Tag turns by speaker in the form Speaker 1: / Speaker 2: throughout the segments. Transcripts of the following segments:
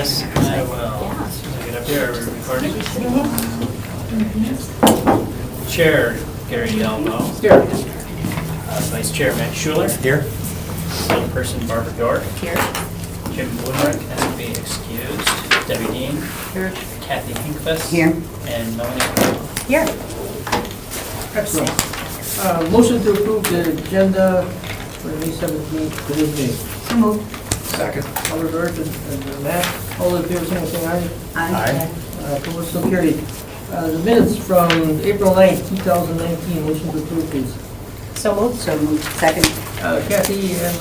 Speaker 1: Yes, I will. As soon as I get up here, are we recording? Chair Gary Delmo.
Speaker 2: Here.
Speaker 1: Vice Chair Matt Schuler.
Speaker 2: Here.
Speaker 1: Person Barbara Dorff.
Speaker 3: Here.
Speaker 1: Jim Bloomerick has to be excused. Debbie Dean.
Speaker 3: Here.
Speaker 1: Kathy Hinkfest.
Speaker 3: Here.
Speaker 1: And Melanie.
Speaker 3: Here.
Speaker 2: Excellent. Motion to approve the agenda for the May 17th for this meeting.
Speaker 3: So moved.
Speaker 2: Second. Albert Dorff and Matt, all those in favor, saying aye.
Speaker 3: Aye.
Speaker 2: Opposed, so carried. The minutes from April 9th, 2019, motion to approve, please.
Speaker 3: So moved. So moved. Second.
Speaker 2: Kathy and,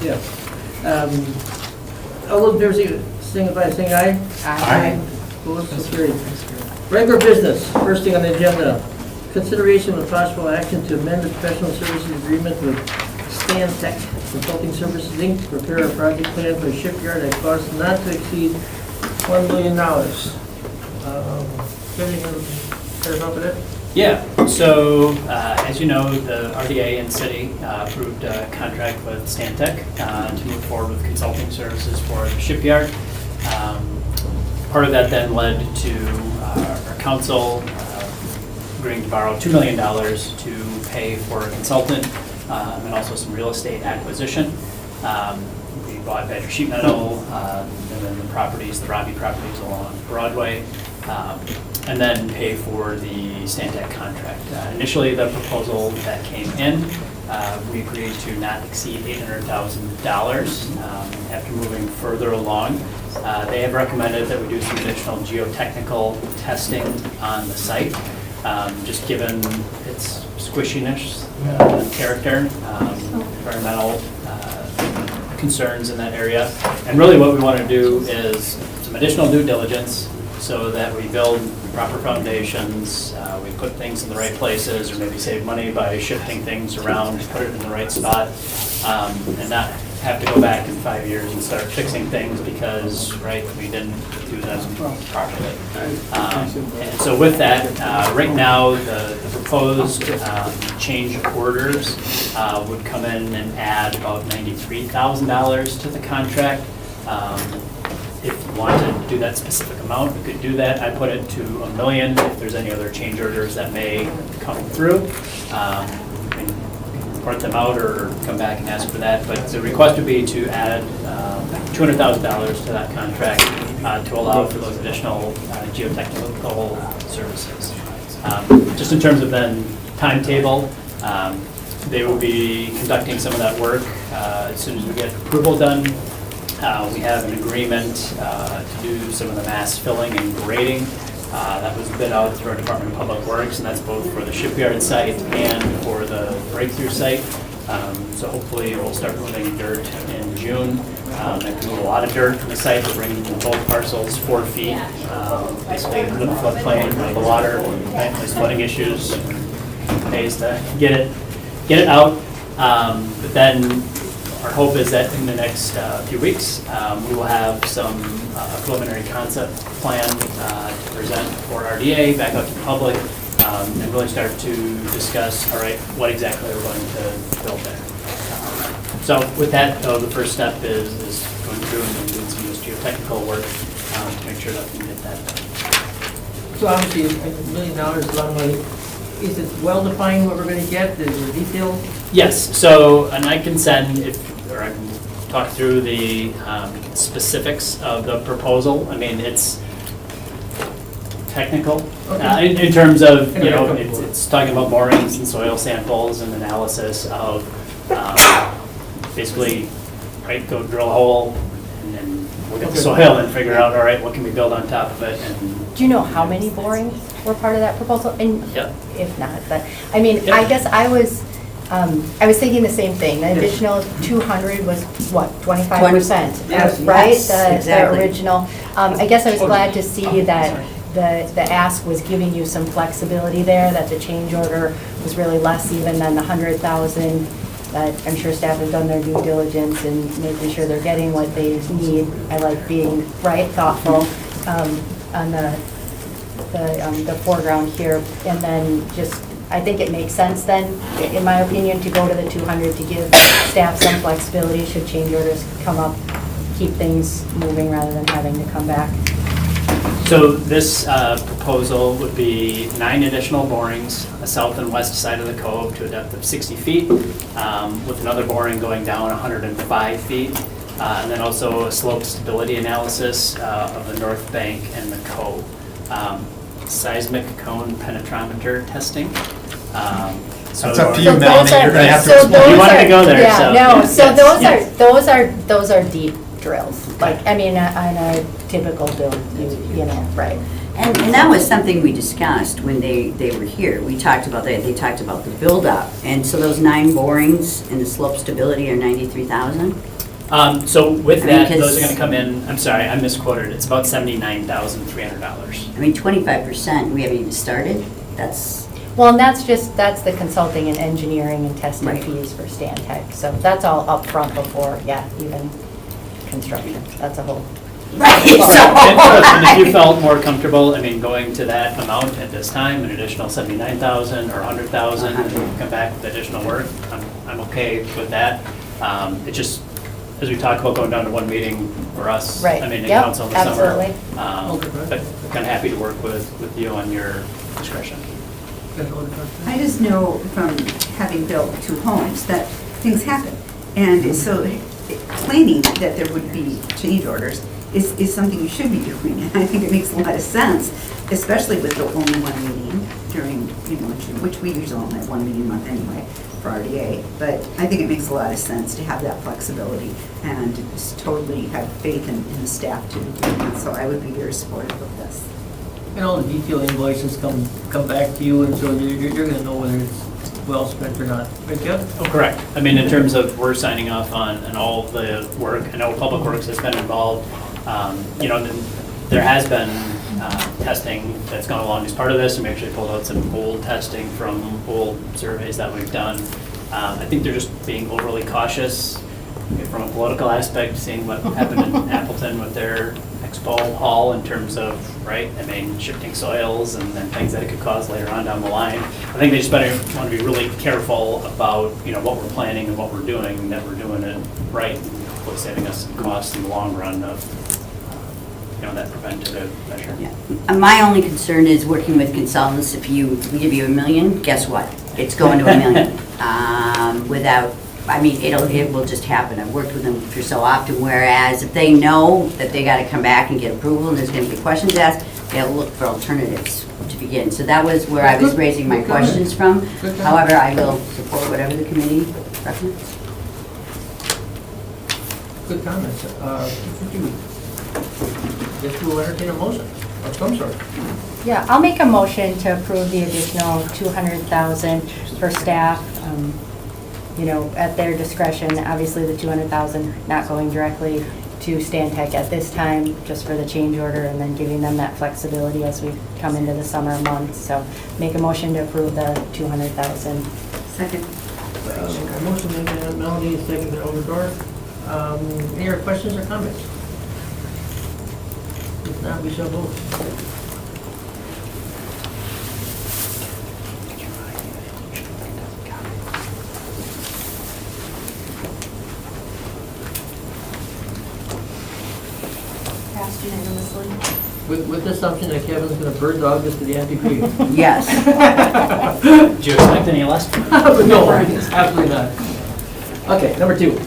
Speaker 2: yeah. All those in favor, signify by saying aye.
Speaker 3: Aye.
Speaker 2: Opposed, so carried. Regular business, first thing on the agenda. Consideration of possible action to amend the professional services agreement with Stan Tech Consulting Services, Inc. to prepare a project plan for a shipyard at cost not to exceed $1 million. Anything to help with it?
Speaker 1: Yeah, so as you know, the RDA and city approved a contract with Stantec to move forward with consulting services for the shipyard. Part of that then led to our council agreeing to borrow $2 million to pay for a consultant and also some real estate acquisition. We bought Badger Sheet Metal and then the properties, the Robbie properties along Broadway. And then pay for the Stantec contract. Initially, the proposal that came in, we agreed to not exceed $800,000. After moving further along, they have recommended that we do some additional geotechnical testing on the site, just given its squishiness character, environmental concerns in that area. And really what we want to do is some additional due diligence so that we build proper foundations, we put things in the right places, or maybe save money by shifting things around, put it in the right spot, and not have to go back in 5 years and start fixing things because, right, we didn't do them properly. And so with that, right now, the proposed change orders would come in and add about $93,000 to the contract. If you wanted to do that specific amount, we could do that. I put it to $1 million. If there's any other change orders that may come through, we can report them out or come back and ask for that. But the request would be to add $200,000 to that contract to allow for those additional geotechnical services. Just in terms of then timetable, they will be conducting some of that work as soon as we get approval done. We have an agreement to do some of the mass filling and grading. That was bid out through our Department of Public Works, and that's both for the shipyard site and for the breakthrough site. So hopefully we'll start moving dirt in June. I can move a lot of dirt from the site. We're bringing both parcels 4 feet, basically in the floodplain of the water. There's flooding issues, pays to get it out. But then our hope is that in the next few weeks, we will have some preliminary concept plan to present for RDA, back out to the public, and really start to discuss, all right, what exactly we're going to build there. So with that, though, the first step is going through and doing some of this geotechnical work to make sure that we can get that done.
Speaker 2: So obviously, $1 million is a lot of money. Is it well-defined what we're going to get? Is it detailed?
Speaker 1: Yes, so, and I can send, or I can talk through the specifics of the proposal. I mean, it's technical in terms of, you know, it's talking about borings and soil samples and analysis of basically, right, go drill a hole and then look at the soil and figure out, all right, what can we build on top of it? And
Speaker 3: Do you know how many borings were part of that proposal? And
Speaker 1: Yep.
Speaker 3: if not, but, I mean,
Speaker 1: Yep.
Speaker 3: I guess I was thinking the same thing. The additional 200 was what, 25%?
Speaker 2: Yes.
Speaker 3: Right?
Speaker 4: Yes,
Speaker 3: The
Speaker 4: exactly.
Speaker 3: original. I guess I was glad to see that the ask was giving you some flexibility there, that the change order was really less even than the 100,000. That I'm sure staff have done their due diligence in making sure they're getting what they need. I like being thoughtful on the foreground here, and then just I think it makes sense then, in my opinion, to go to the 200 to give staff some flexibility should change orders come up keep things moving rather than having to come back.
Speaker 1: So this proposal would be 9 additional borings, a south and west side of the cove to a depth of 60 feet, with another boring going down 105 feet, and then also a slope stability analysis of the north bank and the cove. Seismic cone penetrometer testing.
Speaker 4: That's up to you,
Speaker 3: So
Speaker 4: Melanie,
Speaker 3: those
Speaker 4: you're gonna have to
Speaker 3: so
Speaker 4: explain.
Speaker 3: those
Speaker 1: You wanted to
Speaker 3: are-
Speaker 1: go there,
Speaker 3: yeah,
Speaker 1: so,
Speaker 3: no,
Speaker 1: yes,
Speaker 3: so
Speaker 1: yes,
Speaker 3: those are deep drills, like, I mean, on a typical build, you know, right.
Speaker 5: And that was something we discussed when they were here. We talked about that, they talked about the buildup. And so those 9 borings and the slope stability are 93,000?
Speaker 1: So with
Speaker 5: I mean,
Speaker 1: that, those
Speaker 5: 'cause-
Speaker 1: are gonna come in, I'm sorry, I misquoted, it's about $79,300.
Speaker 5: I mean, 25%, we haven't even started? That's,
Speaker 3: Well, and that's the consulting and engineering and testing
Speaker 5: Right.
Speaker 3: fees for Stantec, so that's all upfront before, yeah, even construction, that's a whole.
Speaker 5: right,
Speaker 1: And if you
Speaker 5: so.
Speaker 1: felt more comfortable, I mean, going to that amount at this time, an additional 79,000 or 100,000, and then come back with additional work, I'm okay with that. It just, as we talk about going down to 1 meeting for us,
Speaker 3: Right.
Speaker 1: I mean, in
Speaker 3: Yep,
Speaker 1: council in the summer.
Speaker 3: absolutely.
Speaker 1: But kind of happy to work with you on your discretion.
Speaker 6: I just know from having built 2 homes that things happen. And so planning that there would be change orders is something you should be doing. And I think it makes a lot of sense, especially with the only 1 meeting during, which we usually only have 1 meeting a month anyway for RDA. But I think it makes a lot of sense to have that flexibility and just totally have faith in the staff to do that. So I would be very supportive of this.
Speaker 2: And all the detailed invoices come back to you, and so you're gonna know whether it's well spent or not. Right, Kev?
Speaker 1: Oh, correct. I mean, in terms of we're signing off on all of the work, I know Public Works has been involved. There has been testing that's gone along as part of this, and we actually pulled out some old testing from old surveys that we've done. I think they're just being overly cautious from a political aspect, seeing what happened in Appleton with their expo hall in terms of, right, I mean, shifting soils and then things that it could cause later on down the line. I think they just better want to be really careful about, what we're planning and what we're doing, and that we're doing it right, and hopefully saving us some costs in the long run of, that preventative measure.
Speaker 5: Yeah. My only concern is working with consultants. If we give you $1 million, guess what? It's going to $1 million. It will just happen. I've worked with them for so often, whereas if they know that they got to come back and get approval and there's going to be questions asked, they'll look for alternatives to begin. So that was where I was raising my questions from. However, I will support whatever the committee recommends.
Speaker 2: Good comments. Guess we'll entertain a motion of some sort.
Speaker 3: Yeah, I'll make a motion to approve the additional 200,000 for staff, at their discretion. Obviously, the 200,000 not going directly to Stantec at this time, just for the change order, and then giving them that flexibility as we come into the summer months. So make a motion to approve the 200,000.
Speaker 6: Second.
Speaker 2: A motion made by Melanie, second by Alder Dorf. Any other questions or comments? If not, we shall vote.
Speaker 3: Passed unanimously.
Speaker 2: With the assumption that Kevin's gonna bird dog this to the MPP.
Speaker 5: Yes.
Speaker 1: Did you expect any less?
Speaker 2: No, absolutely not. Okay, number 2.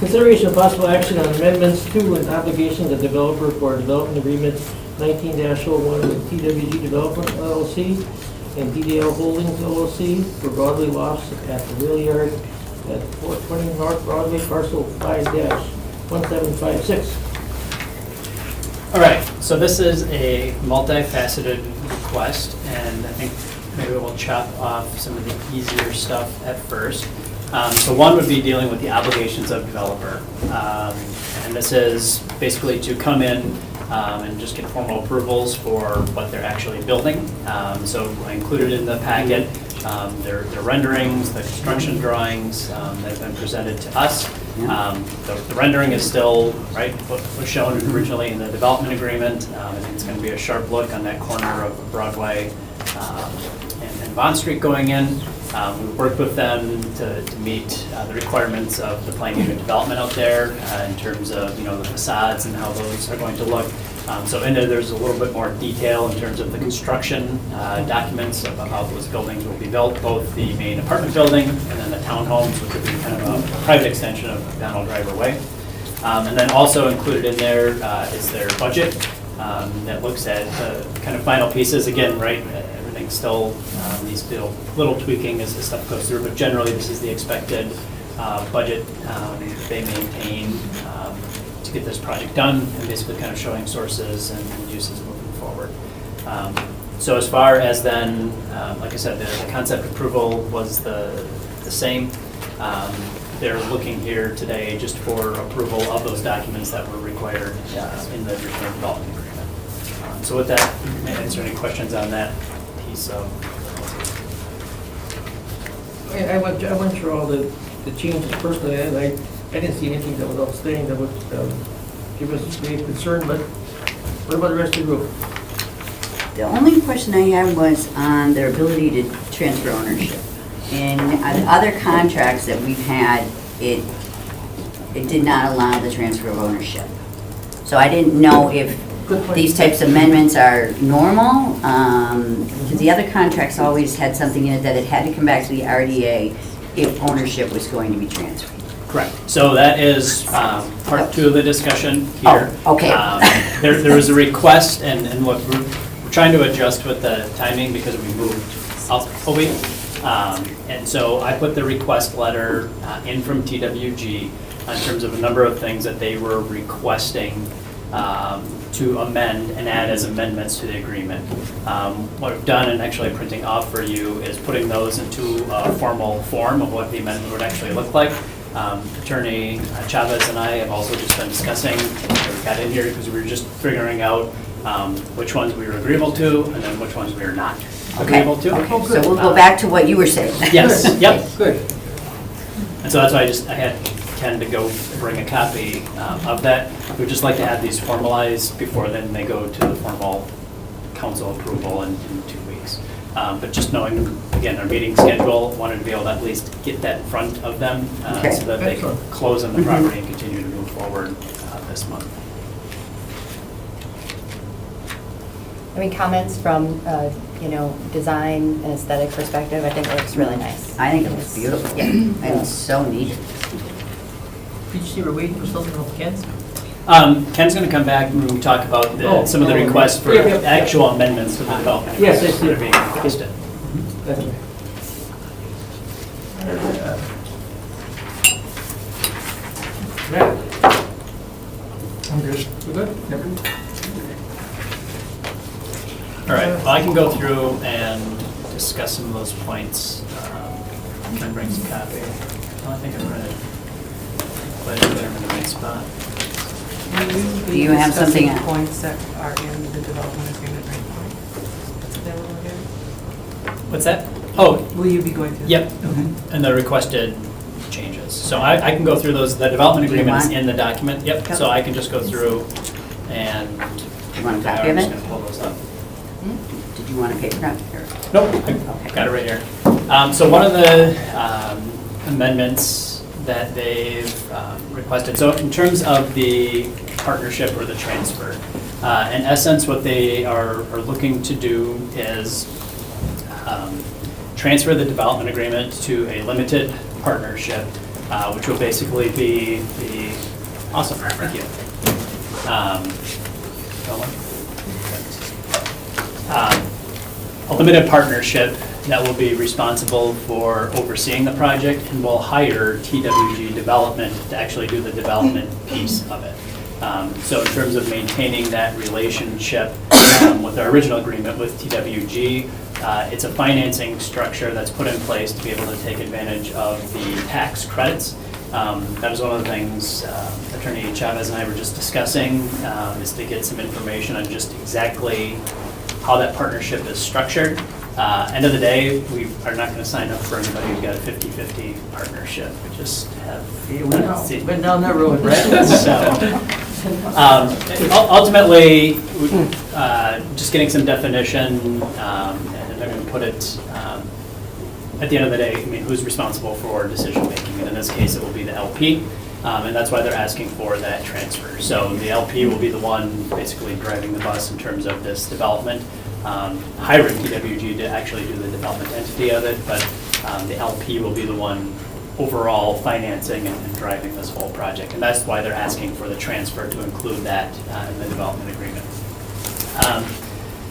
Speaker 2: Consideration of possible action on amendments to an obligation to developer for development agreement 19-01 with TWG Development LLC and DDL Holdings LLC for Broadway lofts at the rail yard at 420 North Broadway, parcel 5-1756.
Speaker 1: All right, so this is a multifaceted request, and I think maybe we'll chop off some of the easier stuff at first. So one would be dealing with the obligations of developer. And this is basically to come in and just get formal approvals for what they're actually building. So I included in the packet their renderings, the construction drawings that have been presented to us. The rendering is still, right, what was shown originally in the development agreement. I think it's going to be a sharp look on that corner of Broadway and Bond Street going in. We worked with them to meet the requirements of the planned unit development out there in terms of, the facades and how those are going to look. So in there's a little bit more detail in terms of the construction documents of how those buildings will be built, both the main apartment building and then the townhomes, which would be kind of a private extension of Donald Driver Way. And then also included in there is their budget that looks at the kind of final pieces. Again, right, everything still needs to do a little tweaking as this stuff goes through, but generally this is the expected budget they maintain to get this project done, and basically kind of showing sources and uses moving forward. So as far as then, like I said, the concept approval was the same. They're looking here today just for approval of those documents that were required in the regional development agreement. So with that, may I answer any questions on that piece of?
Speaker 2: I went through all the changes personally, and I didn't see anything that was outstanding that would give us any concern, but what about the rest of the group?
Speaker 5: The only question I had was on their ability to transfer ownership. In other contracts that we've had, it did not allow the transfer of ownership. So I didn't know if these types of amendments are normal, because the other contracts always had something in it that it had to come back to the RDA if ownership was going to be transferred.
Speaker 1: Correct. So that is part two of the discussion here.
Speaker 5: Oh, okay.
Speaker 1: There was a request, and look, we're trying to adjust with the timing because we moved up a week. And so I put the request letter in from TWG in terms of a number of things that they were requesting to amend and add as amendments to the agreement. What I've done, and actually printing off for you, is putting those into a formal form of what the amendment would actually look like. Attorney Chavez and I have also just been discussing, we got in here because we were just figuring out which ones we were agreeable to and then which ones we were not agreeable to.
Speaker 5: Okay, so we'll go back to what you were saying.
Speaker 1: Yes, yep.
Speaker 2: Good.
Speaker 1: And so that's why I had Ken to go bring a copy of that. We'd just like to have these formalized before then they go to the formal council approval in 2 weeks. But just knowing, again, our meeting schedule, wanted to be able to at least get that in front of them
Speaker 5: Okay.
Speaker 1: so that they can close on the property and continue to move forward this month.
Speaker 3: I mean, comments from, design and aesthetic perspective, I think it looks really nice.
Speaker 5: I think it looks beautiful, yeah, and it's so neat.
Speaker 2: PGC, we're waiting for something from Ken?
Speaker 1: Ken's going to come back and talk about some of the
Speaker 2: Oh,
Speaker 1: requests for
Speaker 2: yeah.
Speaker 1: actual amendments to the development.
Speaker 2: Yes, I see.
Speaker 1: That are being requested.
Speaker 2: That's right.
Speaker 4: I'm good.
Speaker 2: We're good?
Speaker 4: Yep.
Speaker 1: All right, well, I can go through and discuss some of those points. Ken brings a copy. Well, I think I printed quite a bit in the right spot.
Speaker 5: Do you have something?
Speaker 7: Discussing points that are in the development agreement right now? That's available here?
Speaker 1: What's that? Oh,
Speaker 7: Will you be going through?
Speaker 1: yep,
Speaker 7: Okay.
Speaker 1: and the requested changes. So I can go through those, the development
Speaker 5: Do you
Speaker 1: agreement is
Speaker 5: want?
Speaker 1: in the document, yep.
Speaker 7: Yep.
Speaker 1: So I can just go through and
Speaker 5: You want a copy
Speaker 1: I'm
Speaker 5: of
Speaker 1: just
Speaker 5: it?
Speaker 1: going to pull those up.
Speaker 5: Did you want a paper copy? Or-
Speaker 1: Nope, I got it right here. So one of the amendments that they've requested, so in terms of the partnership or the transfer, in essence, what they are looking to do is transfer the development agreement to a limited partnership, which will basically be the, awesome, thank you. A limited partnership that will be responsible for overseeing the project and will hire TWG Development to actually do the development piece of it. So in terms of maintaining that relationship with our original agreement with TWG, it's a financing structure that's put in place to be able to take advantage of the tax credits. That is one of the things Attorney Chavez and I were just discussing, is to get some information on just exactly how that partnership is structured. End of the day, we are not going to sign up for anybody who's got a 50-50 partnership. We just have.
Speaker 2: Went down that road, right?
Speaker 1: So, ultimately, just getting some definition, and they're going to put it at the end of the day, I mean, who's responsible for decision-making? And in this case, it will be the LP, and that's why they're asking for that transfer. So the LP will be the one basically driving the bus in terms of this development, hiring TWG to actually do the development entity of it, but the LP will be the one overall financing and driving this whole project. And that's why they're asking for the transfer to include that in the development agreement.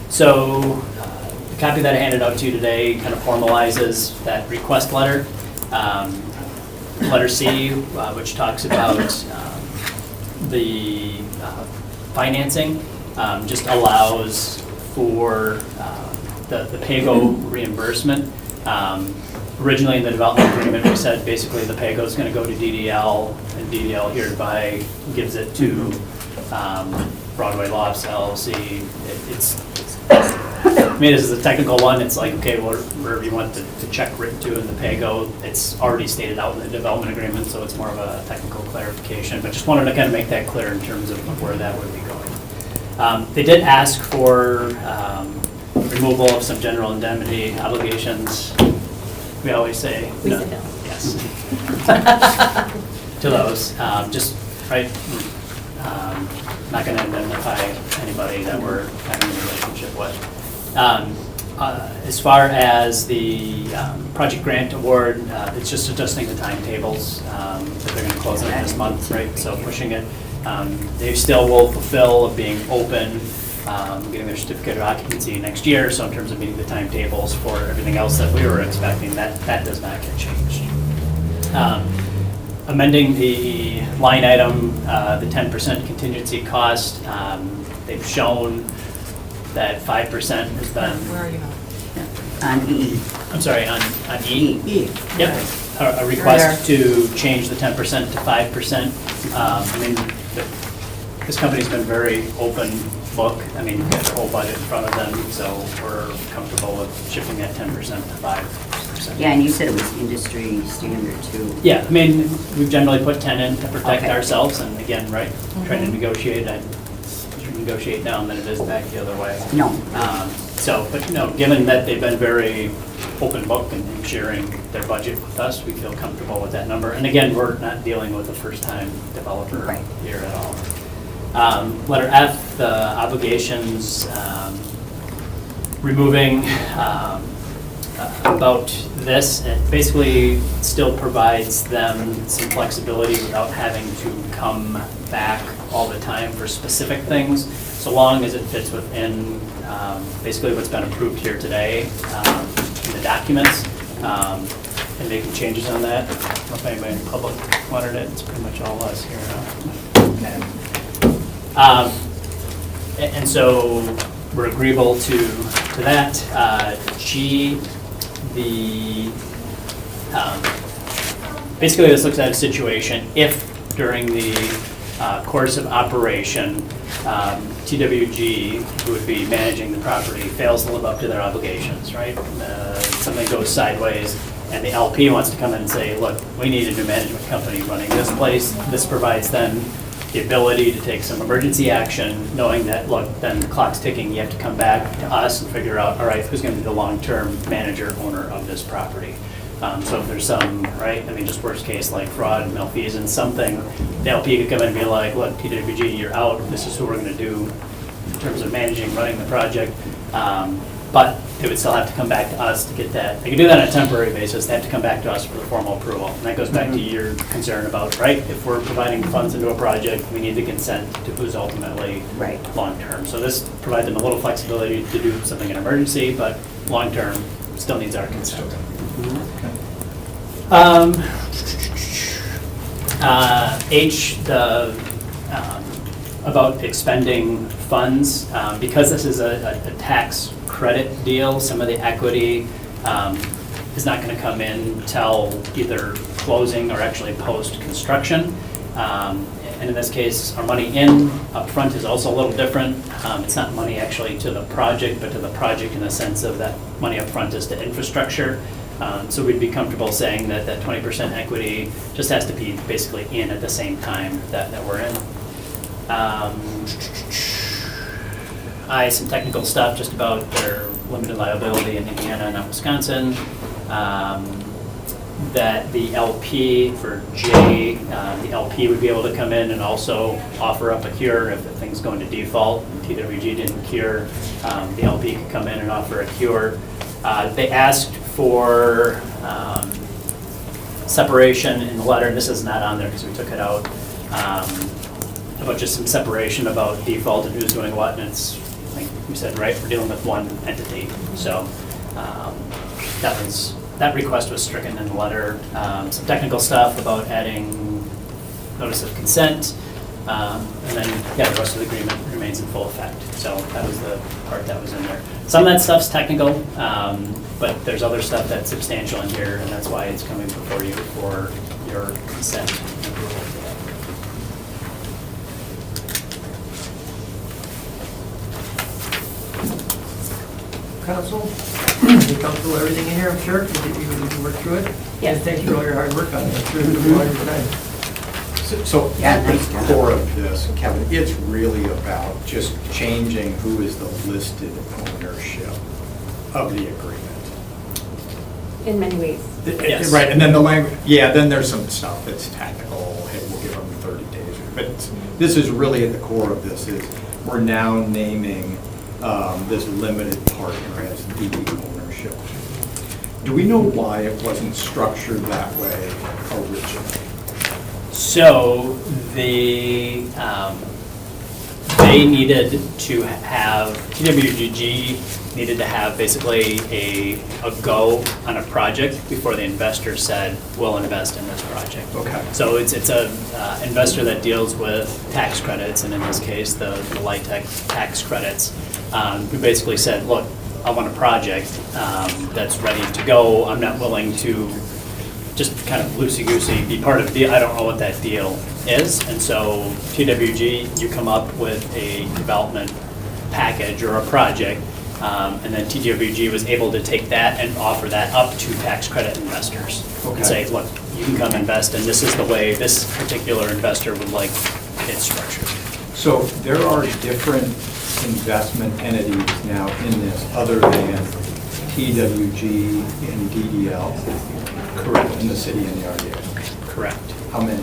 Speaker 1: So the copy that I handed out to you today kind of formalizes that request letter. Letter C, which talks about the financing, just allows for the PAYGO reimbursement. Originally in the development agreement, we said basically the PAYGO is going to go to DDL, and DDL hereby gives it to Broadway Lofts LLC. I mean, this is a technical one. It's like, okay, wherever you want the check written to in the PAYGO, it's already stated out in the development agreement, so it's more of a technical clarification. But just wanted to kind of make that clear in terms of where that would be going. They did ask for removal of some general indemnity obligations. We always say
Speaker 3: We
Speaker 1: no.
Speaker 3: said no.
Speaker 1: Yes. To those, just, right, not going to indemnify anybody that we're having a relationship with. As far as the project grant award, it's just adjusting the timetables, that they're going to close on it this month, right? So pushing it. They still will fulfill of being open, getting their certificate of occupancy next year. So in terms of meeting the timetables for everything else that we were expecting, that does not get changed. Amending the line item, the 10% contingency cost, they've shown that 5% has been,
Speaker 7: Where are you now?
Speaker 5: On E.
Speaker 1: I'm sorry, on E.
Speaker 5: E.
Speaker 1: Yep, a request to change the 10% to 5%. I mean, this company's been very open book. I mean, you've got the whole budget in front of them, so we're comfortable with shifting that 10% to 5%.
Speaker 5: Yeah, and you said it was industry standard too.
Speaker 1: Yeah, I mean, we've generally put 10 in to protect
Speaker 5: Okay.
Speaker 1: ourselves, and again, right, trying to negotiate, negotiate down than it is back the other way.
Speaker 5: No.
Speaker 1: So, but you know, given that they've been very open book and sharing their budget with us, we feel comfortable with that number. And again, we're not dealing with a first-time developer
Speaker 5: Right.
Speaker 1: here at all. Letter F, the obligations, removing about this, it basically still provides them some flexibility without having to come back all the time for specific things, so long as it fits within basically what's been approved here today in the documents, and making changes on that. I don't know if anybody in the public wanted it, it's pretty much all us here now. Okay. And so we're agreeable to that. G, basically this looks at a situation if during the course of operation, TWG, who would be managing the property, fails to live up to their obligations, right? Something goes sideways, and the LP wants to come in and say, look, we need a new management company running this place. This provides them the ability to take some emergency action, knowing that, look, then the clock's ticking, you have to come back to us and figure out, all right, who's going to be the long-term manager, owner of this property. So if there's some, right, I mean, just worst case, like fraud, malfeasance, something, the LP could come in and be like, look, TWG, you're out, this is who we're going to do in terms of managing, running the project. But they would still have to come back to us to get that. They can do that on a temporary basis. They have to come back to us for the formal approval. And that goes back to your concern about, right, if we're providing funds into a project, we need the consent to who's ultimately
Speaker 5: Right.
Speaker 1: long-term. So this provides them a little flexibility to do something in emergency, but long-term still needs our consent. H, about expending funds, because this is a tax credit deal, some of the equity is not going to come in till either closing or actually post-construction. And in this case, our money in upfront is also a little different. It's not money actually to the project, but to the project in the sense of that money upfront is to infrastructure. So we'd be comfortable saying that that 20% equity just has to be basically in at the same time that we're in. Some technical stuff just about their limited liability in Indiana, not Wisconsin. that the LP for J, the LP would be able to come in and also offer up a cure if the thing's going to default. And TWG didn't cure, the LP could come in and offer a cure. They asked for separation in the letter, and this is not on there because we took it out, about just some separation about default and who's doing what, and it's, like we said, right, we're dealing with one entity. So that request was stricken in the letter. Some technical stuff about adding notice of consent, and then, yeah, the rest of the agreement remains in full effect. So that was the part that was in there. Some of that stuff's technical, but there's other stuff that's substantial in here, and that's why it's coming before you for your consent and approval for that.
Speaker 2: Council, you comfortable with everything in here, I'm sure? You can work through it?
Speaker 3: Yes.
Speaker 2: And thank you for all your hard work on it. I'm sure you took a lot of your time.
Speaker 4: So
Speaker 5: Yeah,
Speaker 4: at
Speaker 5: nice
Speaker 4: the
Speaker 5: job.
Speaker 4: core of this, Kevin, it's really about just changing who is the listed ownership of the agreement.
Speaker 7: In many ways.
Speaker 1: Yes.
Speaker 4: Right, and then the language, yeah, then there's some stuff that's technical, hey, we'll give them 30 days. But this is really at the core of this, is we're now naming this limited partner as the ownership. Do we know why it wasn't structured that way originally?
Speaker 1: So they needed to have, TWG needed to have basically a go on a project before the investor said, we'll invest in this project.
Speaker 4: Okay.
Speaker 1: So it's a investor that deals with tax credits, and in this case, the LIHTC tax credits, who basically said, look, I want a project that's ready to go. I'm not willing to just kind of loosey-goosey be part of the deal. I don't know what that deal is. And so TWG, you come up with a development package or a project, and then TWG was able to take that and offer that up to tax credit investors.
Speaker 4: Okay.
Speaker 1: And say, look, you can come invest, and this is the way this particular investor would like it structured.
Speaker 4: So there are different investment entities now in this other than TWG and DDL? Correct. In the city and the RDA?
Speaker 1: Correct.
Speaker 4: How many?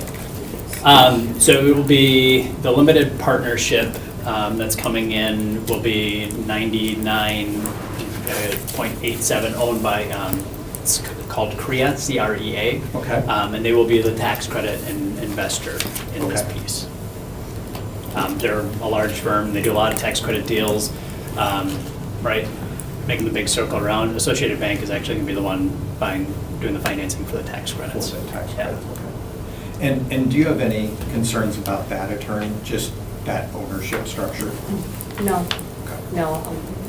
Speaker 1: So it will be, the limited partnership that's coming in will be 99.87 owned by, it's called CREA, C-R-E-A.
Speaker 4: Okay.
Speaker 1: And they will be the tax credit investor in this
Speaker 4: Okay.
Speaker 1: piece. They're a large firm, they do a lot of tax credit deals, right? Making the big circle around. Associated Bank is actually going to be the one doing the financing for the tax credits.
Speaker 4: For the tax
Speaker 1: Yeah.
Speaker 4: credits, okay. And do you have any concerns about that, attorney, just that ownership structure?
Speaker 7: No,
Speaker 4: Okay.
Speaker 7: no.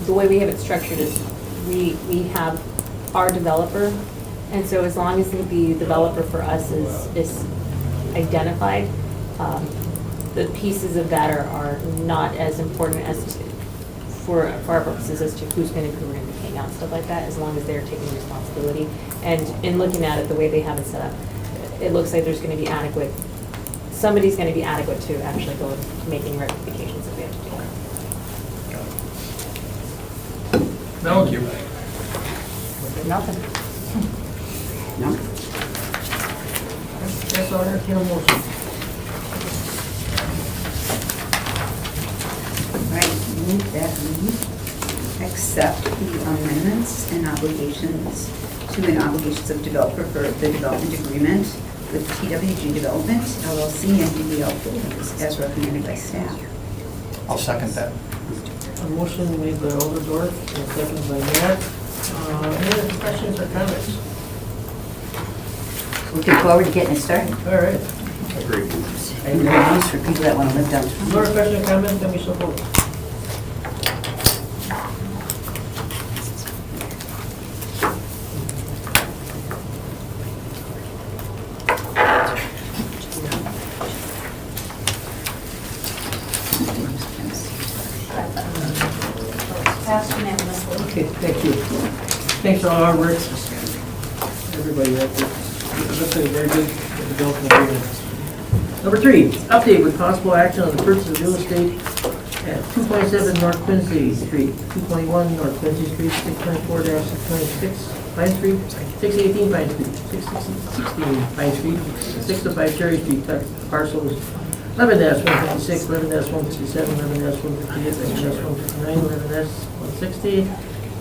Speaker 7: The way we have it structured is we have our developer, and so as long as the developer for us is identified, the pieces of that are not as important as for our purposes as to who's going to be paying out, stuff like that, as long as they're taking responsibility. And in looking at it, the way they have it set up, it looks like there's going to be adequate, somebody's going to be adequate to actually go making rectifications that we have to do.
Speaker 2: No?
Speaker 4: Thank you.
Speaker 3: Nothing.
Speaker 5: No?
Speaker 2: That's all, entertain a motion.
Speaker 6: Right, move that we accept the amendments and obligations to an obligations of developer for the development agreement with TWG Development, LLC, and DDL Holdings, as recommended by staff.
Speaker 4: I'll second that.
Speaker 2: A motion made by Oberdorf and seconded by Matt. Any other questions or comments?
Speaker 5: Looking forward to getting it started.
Speaker 2: All right.
Speaker 4: Agreed.
Speaker 5: And good news for people that want to live
Speaker 2: No
Speaker 5: downtown.
Speaker 2: more questions or comments, then we so vote.
Speaker 3: Passed unanimously.
Speaker 2: Okay, thank you. Thanks for all our work. Everybody, that looks like a very good development agreement. Number 3, update with possible action on the purchase of real estate at 227 North Quincy Street, 221 North Quincy Street, 624-626 Pine Street, 618 Pine Street, 616 Pine Street, 605 Cherry Street, parcels 11-156, 11-157, 11-158, 11-159, 11-160,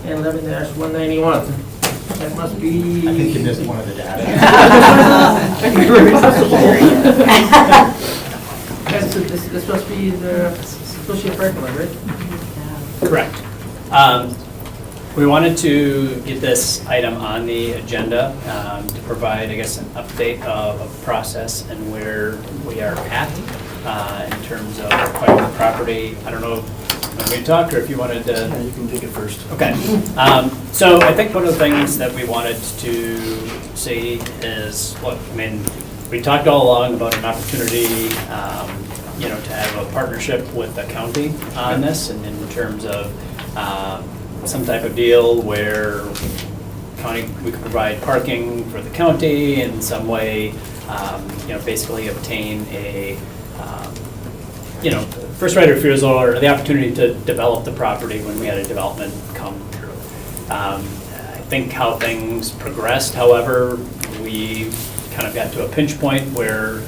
Speaker 2: and 11-191. That must be...
Speaker 4: I think you missed one of the data.
Speaker 2: This must be the associate parking lot, right?
Speaker 1: Correct. We wanted to get this item on the agenda to provide, I guess, an update of process and where we are at in terms of acquiring the property. I don't know if you want me to talk or if you wanted to.
Speaker 8: Yeah, you can take it first.
Speaker 1: Okay. So I think one of the things that we wanted to see is, look, I mean, we talked all along about an opportunity, to have a partnership with the county on this, and in terms of some type of deal where we could provide parking for the county in some way, basically obtain a, first right of refusal or the opportunity to develop the property when we had a development come through. I think how things progressed, however, we kind of got to a pinch point where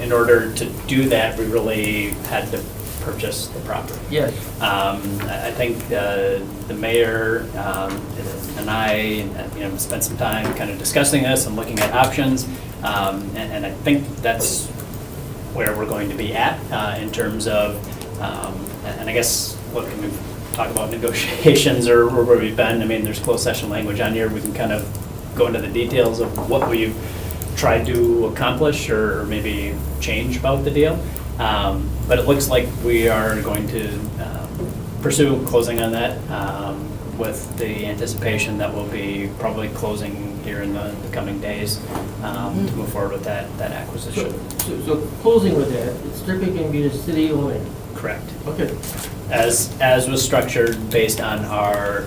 Speaker 1: in order to do that, we really had to purchase the property.
Speaker 2: Yes.
Speaker 1: I think the mayor and I spent some time kind of discussing this and looking at options, and I think that's where we're going to be at in terms of, and I guess, look, we talk about negotiations or where we've been. I mean, there's closed session language on here. We can kind of go into the details of what we've tried to accomplish or maybe change about the deal. But it looks like we are going to pursue closing on that with the anticipation that we'll be probably closing here in the coming days to move forward with that acquisition.
Speaker 2: So closing with that, it's strictly going to be the city only?
Speaker 1: Correct.
Speaker 2: Okay.
Speaker 1: As was structured based on our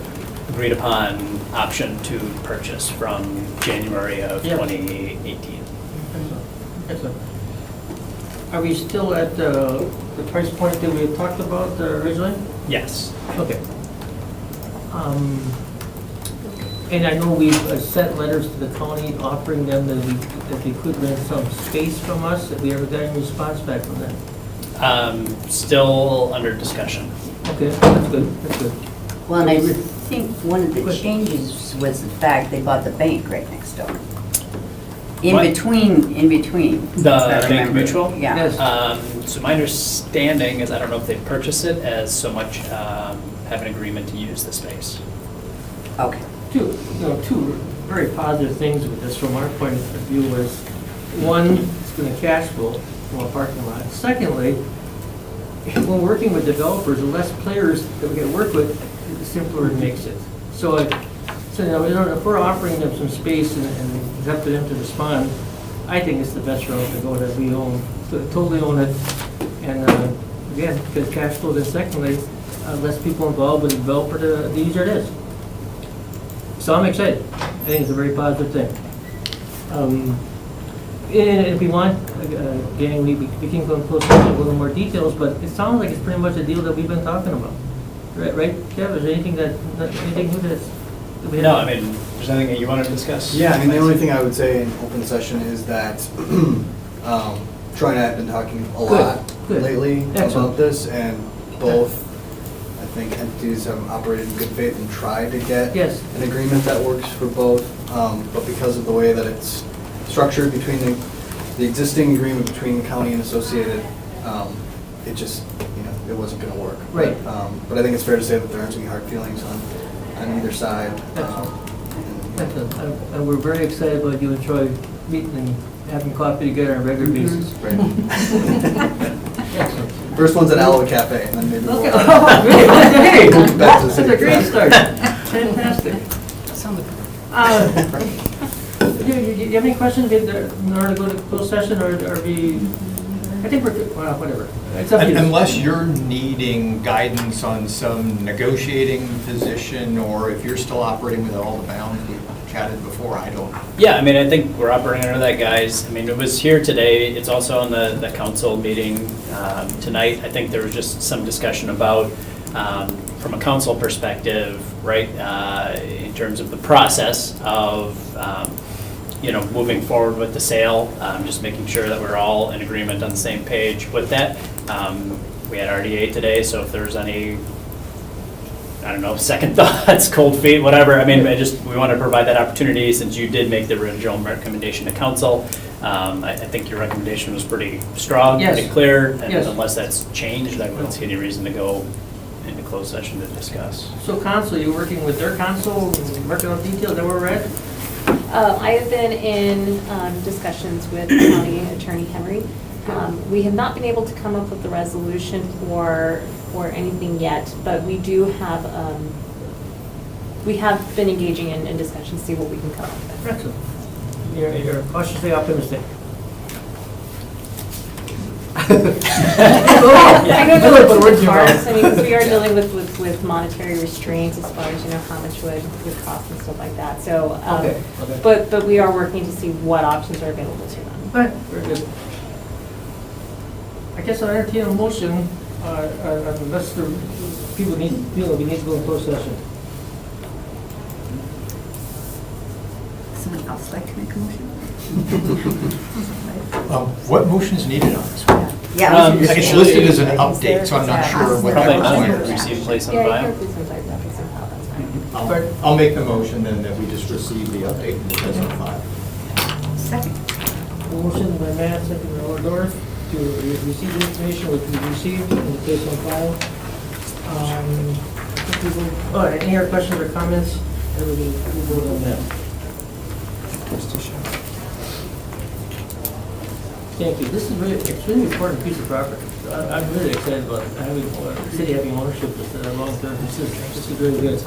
Speaker 1: agreed upon option to purchase from January of 2018.
Speaker 2: Excellent. Are we still at the price point that we had talked about originally?
Speaker 1: Yes.
Speaker 2: Okay. And I know we've sent letters to the county offering them that they could rent some space from us. Have we ever got any response back from them?
Speaker 1: Still under discussion.
Speaker 2: Okay, that's good, that's good.
Speaker 5: Well, and I think one of the changes was the fact they bought the bank right next door. In
Speaker 1: What?
Speaker 5: between.
Speaker 1: The
Speaker 5: if I
Speaker 1: Bank
Speaker 5: remember.
Speaker 1: Mutual?
Speaker 5: Yeah.
Speaker 2: Yes.
Speaker 1: So my understanding is, I don't know if they purchased it as so much have an agreement to use the space.
Speaker 5: Okay.
Speaker 2: Two very positive things with this from our point of view was, one, it's going to cash flow from a parking lot. Secondly, when working with developers, the less players that we can work with, the simpler it makes it. So if we're offering them some space and it's up to them to respond, I think it's the best route to go that we own, totally own it. And again, because cash flow, then secondly, less people involved with the developer, the easier it is. So I'm excited. I think it's a very positive thing. And if we want, again, we can go close to a little more details, but it sounds like it's pretty much a deal that we've been talking about. Right, Kev? Is there anything new to this?
Speaker 1: No, I mean, is there anything that you want to discuss?
Speaker 8: Yeah, I mean, the only thing I would say in open session is that Troy and I have been talking a lot
Speaker 2: Good.
Speaker 8: lately
Speaker 2: Excellent.
Speaker 8: about this, and both, I think, entities have operated in good faith and tried to get
Speaker 2: Yes.
Speaker 8: an agreement that works for both, but because of the way that it's structured between the existing agreement between county and associated, it just, it wasn't going to work.
Speaker 2: Right.
Speaker 8: But I think it's fair to say that there aren't any hard feelings on either side.
Speaker 2: Excellent. Excellent. And we're very excited about you and Troy meeting and having coffee together on a regular basis.
Speaker 8: Right.
Speaker 2: Excellent.
Speaker 8: First one's at Aloe Cafe, and then maybe we'll...
Speaker 2: Okay. Oh, great. Hey,
Speaker 8: Back to the
Speaker 2: that's
Speaker 8: city.
Speaker 2: a great start. Fantastic. Do you have any questions in order to go to closed session, or are we, I think we're good, well, whatever. It's up to you.
Speaker 4: Unless you're needing guidance on some negotiating position, or if you're still operating within all the bounds we chatted before, I don't.
Speaker 1: Yeah, I mean, I think we're operating under that, guys. I mean, it was here today. It's also on the council meeting tonight. I think there was just some discussion about from a council perspective, right, in terms of the process of, moving forward with the sale, just making sure that we're all in agreement on the same page with that. We had RDA today, so if there's any, I don't know, second thoughts, cold feet, whatever, I mean, we want to provide that opportunity since you did make the original recommendation to council. I think your recommendation was pretty strong,
Speaker 2: Yes.
Speaker 1: pretty clear, and
Speaker 2: Yes.
Speaker 1: unless that's changed, I wouldn't see any reason to go into closed session to discuss.
Speaker 2: So council, you working with their council, working on details, that where we're at?
Speaker 7: I have been in discussions with County Attorney Henry. We have not been able to come up with the resolution for anything yet, but we do have, we have been engaging in discussions to see what we can come up with.
Speaker 2: Excellent. You're cautiously optimistic.
Speaker 7: I know
Speaker 2: Put
Speaker 7: it's
Speaker 2: words in your
Speaker 7: parts,
Speaker 2: mouth.
Speaker 7: I mean, because we are dealing with monetary restraints as far as, how much would cost and stuff like that, so.
Speaker 2: Okay.
Speaker 7: But we are working to see what options are available to them.
Speaker 2: All right, very good. I guess I'll entertain a motion, unless the people feel we need to go in closed session.
Speaker 6: Someone else like to make a motion?
Speaker 9: What motion is needed on this one?
Speaker 5: Yeah.
Speaker 9: It's listed as an update, so I'm not sure what
Speaker 1: Probably
Speaker 9: that
Speaker 1: not
Speaker 9: requires.
Speaker 1: receive, place on
Speaker 7: Yeah,
Speaker 1: file.
Speaker 7: you can please sometimes have it somehow, that's fine.
Speaker 4: I'll make the motion then that we just receive the update and put it on file.
Speaker 6: Second.
Speaker 2: Motion by Matt, second by Ordorf, to receive the information which we received and place on file. I think we will- Oh, any other questions or comments? Everybody, we'll vote on that. Thank you. This is really, it's really important piece of property. I'm really excited about having, the city having ownership of this long term. This is really good.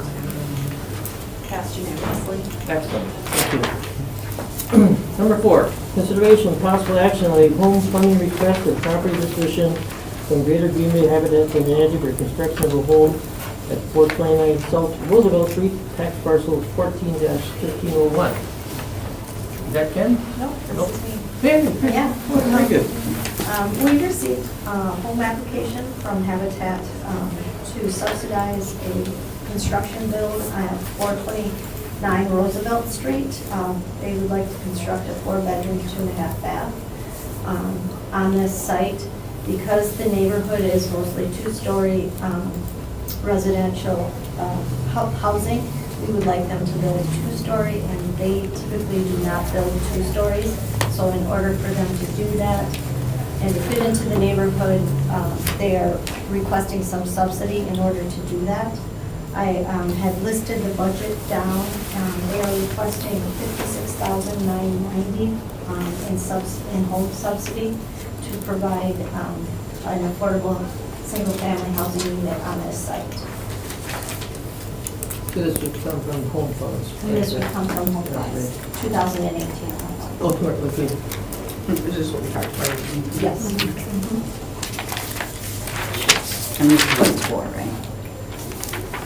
Speaker 3: Passed unanimously.
Speaker 2: Excellent. Thank you. Number 4, consideration of possible action on a home funding request for property disposition from Greater Green Bay Habitat for Humanity for construction of a home at 429 South Roosevelt Street, tax parcel 14-1501. Is that Ken?
Speaker 10: No,
Speaker 2: Nope.
Speaker 10: this is me.
Speaker 2: Yeah. Very good.
Speaker 10: We received a home application from Habitat to subsidize a construction build at 429 Roosevelt Street. They would like to construct a 4-bedroom, 2.5 bath on this site. Because the neighborhood is mostly 2-story residential housing, we would like them to build a 2-story, and they typically do not build 2 stories. So in order for them to do that and to fit into the neighborhood, they are requesting some subsidy in order to do that. I had listed the budget down. They are requesting $56,990 in home subsidy to provide an affordable single-family housing unit on this site.
Speaker 2: This would come from home funds.
Speaker 10: And this would come from home funds, 2018.
Speaker 2: Oh, okay.
Speaker 6: This is what we talked about.
Speaker 10: Yes.
Speaker 5: And this is what it's for, right?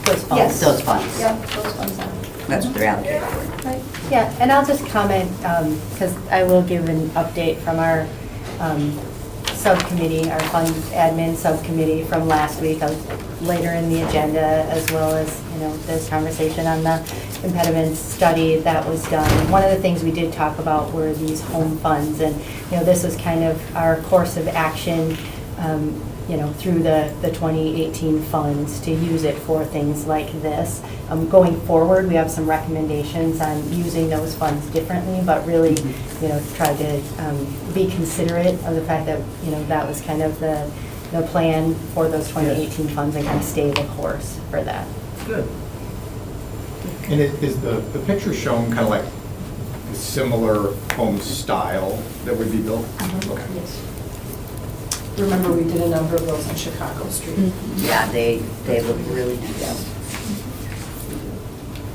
Speaker 3: Those funds.
Speaker 10: Yes.
Speaker 5: Those funds.
Speaker 10: Yep, those funds are.
Speaker 5: That's what they're allocated for.
Speaker 3: Right. Yeah, and I'll just comment, because I will give an update from our subcommittee, our fund admin subcommittee from last week, later in the agenda, as well as, this conversation on the impediments study that was done. One of the things we did talk about were these home funds, and, this was kind of our course of action, through the 2018 funds to use it for things like this. Going forward, we have some recommendations on using those funds differently, but really, try to be considerate of the fact that, that was kind of the plan for those 2018 funds and kind of stay the course for that.
Speaker 2: Good.
Speaker 4: And is the picture shown kind of like a similar home style that would be built? Okay.
Speaker 10: Yes.
Speaker 11: Remember, we did a number of those on Chicago Street.
Speaker 5: Yeah, they look really nice.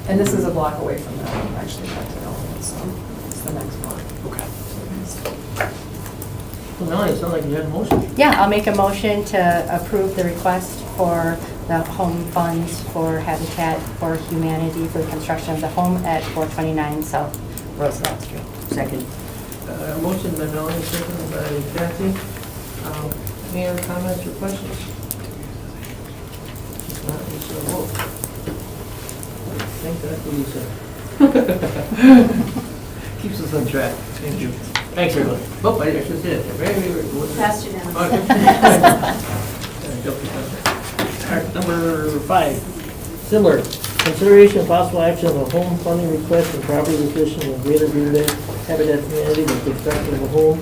Speaker 11: And this is a block away from that, actually, so it's the next one.
Speaker 4: Okay.
Speaker 2: Well, now it sounds like you had a motion.
Speaker 3: Yeah, I'll make a motion to approve the request for the home funds for Habitat for Humanity for the construction of the home at 429 South Roosevelt Street.
Speaker 5: Second.
Speaker 2: Motion by Melanie, second by Kathy. Any other comments or questions? Not Lisa, vote. Thank God for Lisa. Keeps us on track. Thank you. Thanks, everyone. Oh, I should say it.
Speaker 10: Passed unanimously.
Speaker 2: All right, number 5, similar. Consideration of possible action of a home funding request and property acquisition in Greater Green Bay Habitat community with construction of a home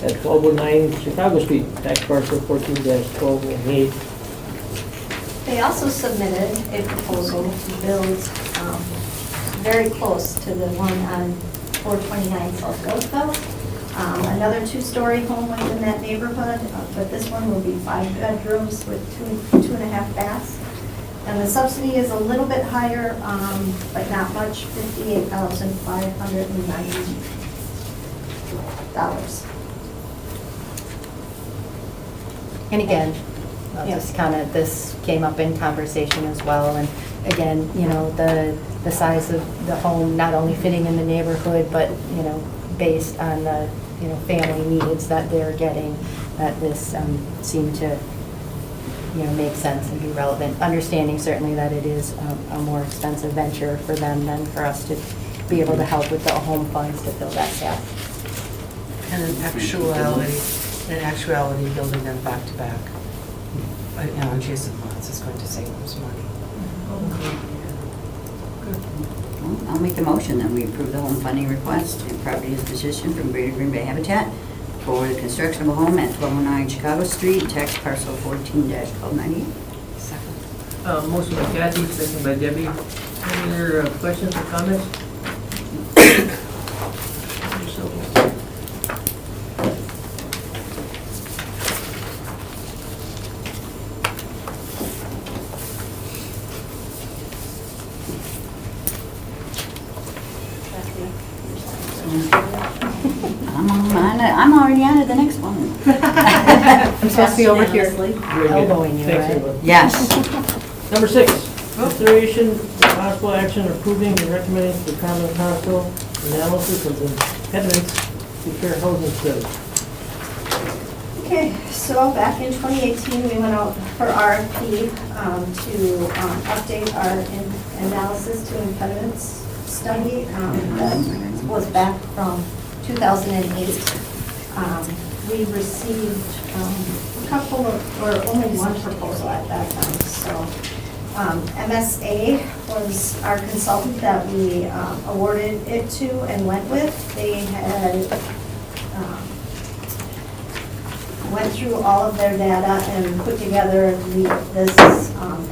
Speaker 2: at 1209 Chicago Street, tax parcel 14-1208.
Speaker 10: They also submitted a proposal to build very close to the one on 429 South Roosevelt. Another 2-story home within that neighborhood, but this one will be 5 bedrooms with 2.5 baths. And the subsidy is a little bit higher, but not much, $58,590.
Speaker 3: And again,
Speaker 10: Yeah.
Speaker 3: just kind of, this came up in conversation as well, and again, you know, the size of the home, not only fitting in the neighborhood, but, you know, based on the, you know, family needs that they're getting, that this seemed to, you know, make sense and be relevant, understanding certainly that it is a more expensive venture for them than for us to be able to help with the home funds to fill that gap.
Speaker 11: And in actuality, building them back to back, you know, adjacent lots is going to save them some money.
Speaker 5: Well, I'll make the motion that we approve the home funding request and property disposition from Greater Green Bay Habitat for the construction of a home at 1209 Chicago Street, tax parcel 14-1298.
Speaker 11: Second.
Speaker 2: Motion by Kathy, second by Debbie. Any other questions or comments?
Speaker 5: I'm already on to the next one.
Speaker 3: I'm supposed to be over here
Speaker 2: Very good.
Speaker 3: elbowing you,
Speaker 2: Thanks,
Speaker 3: right?
Speaker 2: everyone.
Speaker 5: Yes.
Speaker 2: Number 6, consideration of possible action approving and recommending to the common council analysis of the impediments to fair housing study.
Speaker 10: Okay, so back in 2018, we went out for RFP to update our analysis to impediments study. That was back from 2008. We received a couple of, or only one proposal at that time. So MSA was our consultant that we awarded it to and went with. They had went through all of their data and put together this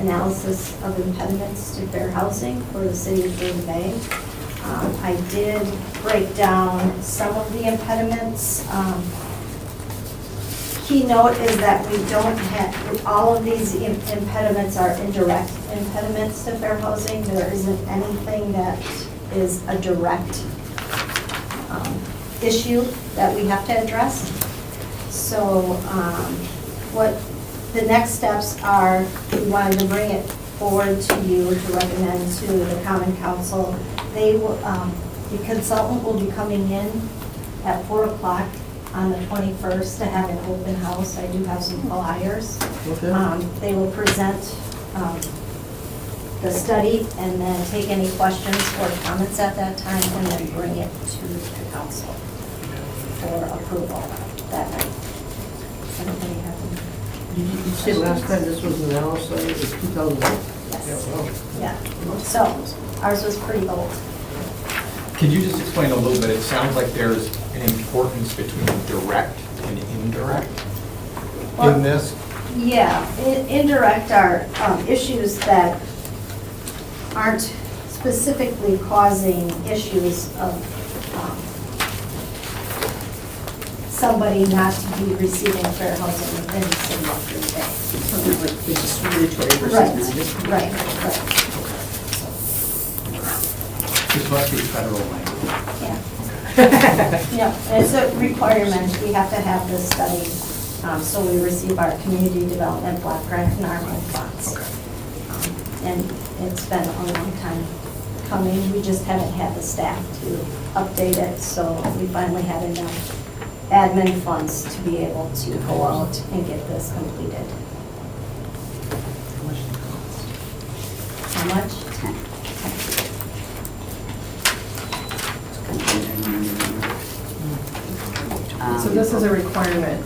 Speaker 10: analysis of impediments to fair housing for the city of Green Bay. I did break down some of the impediments. Keynote is that we don't have, all of these impediments are indirect impediments to fair housing. There isn't anything that is a direct issue that we have to address. So what the next steps are, we wanted to bring it forward to you to recommend to the Common Council. They will, the consultant will be coming in at 4 o'clock on the 21st to have an open house. I do have some flyers.
Speaker 2: Okay.
Speaker 10: They will present the study and then take any questions or comments at that time and then bring it to the council for approval that night. Does anybody have any?
Speaker 2: Did you say last time this was an analysis, it was 2008?
Speaker 10: Yes. Yeah, so ours was pretty old.
Speaker 9: Could you just explain a little bit? It sounds like there's an importance between direct and indirect in this.
Speaker 10: Yeah, indirect are issues that aren't specifically causing issues of somebody not to be receiving fair housing within the city of Green Bay.
Speaker 6: Something like discriminatory versus
Speaker 10: Right.
Speaker 9: This must be federal language.
Speaker 10: Yeah. Yeah, it's a requirement, we have to have this study, so we receive our community development block grant and our home funds. And it's been a long time coming, we just haven't had the staff to update it, so we finally had enough admin funds to be able to go out and get this completed. How much?
Speaker 5: 10.
Speaker 11: So this is a requirement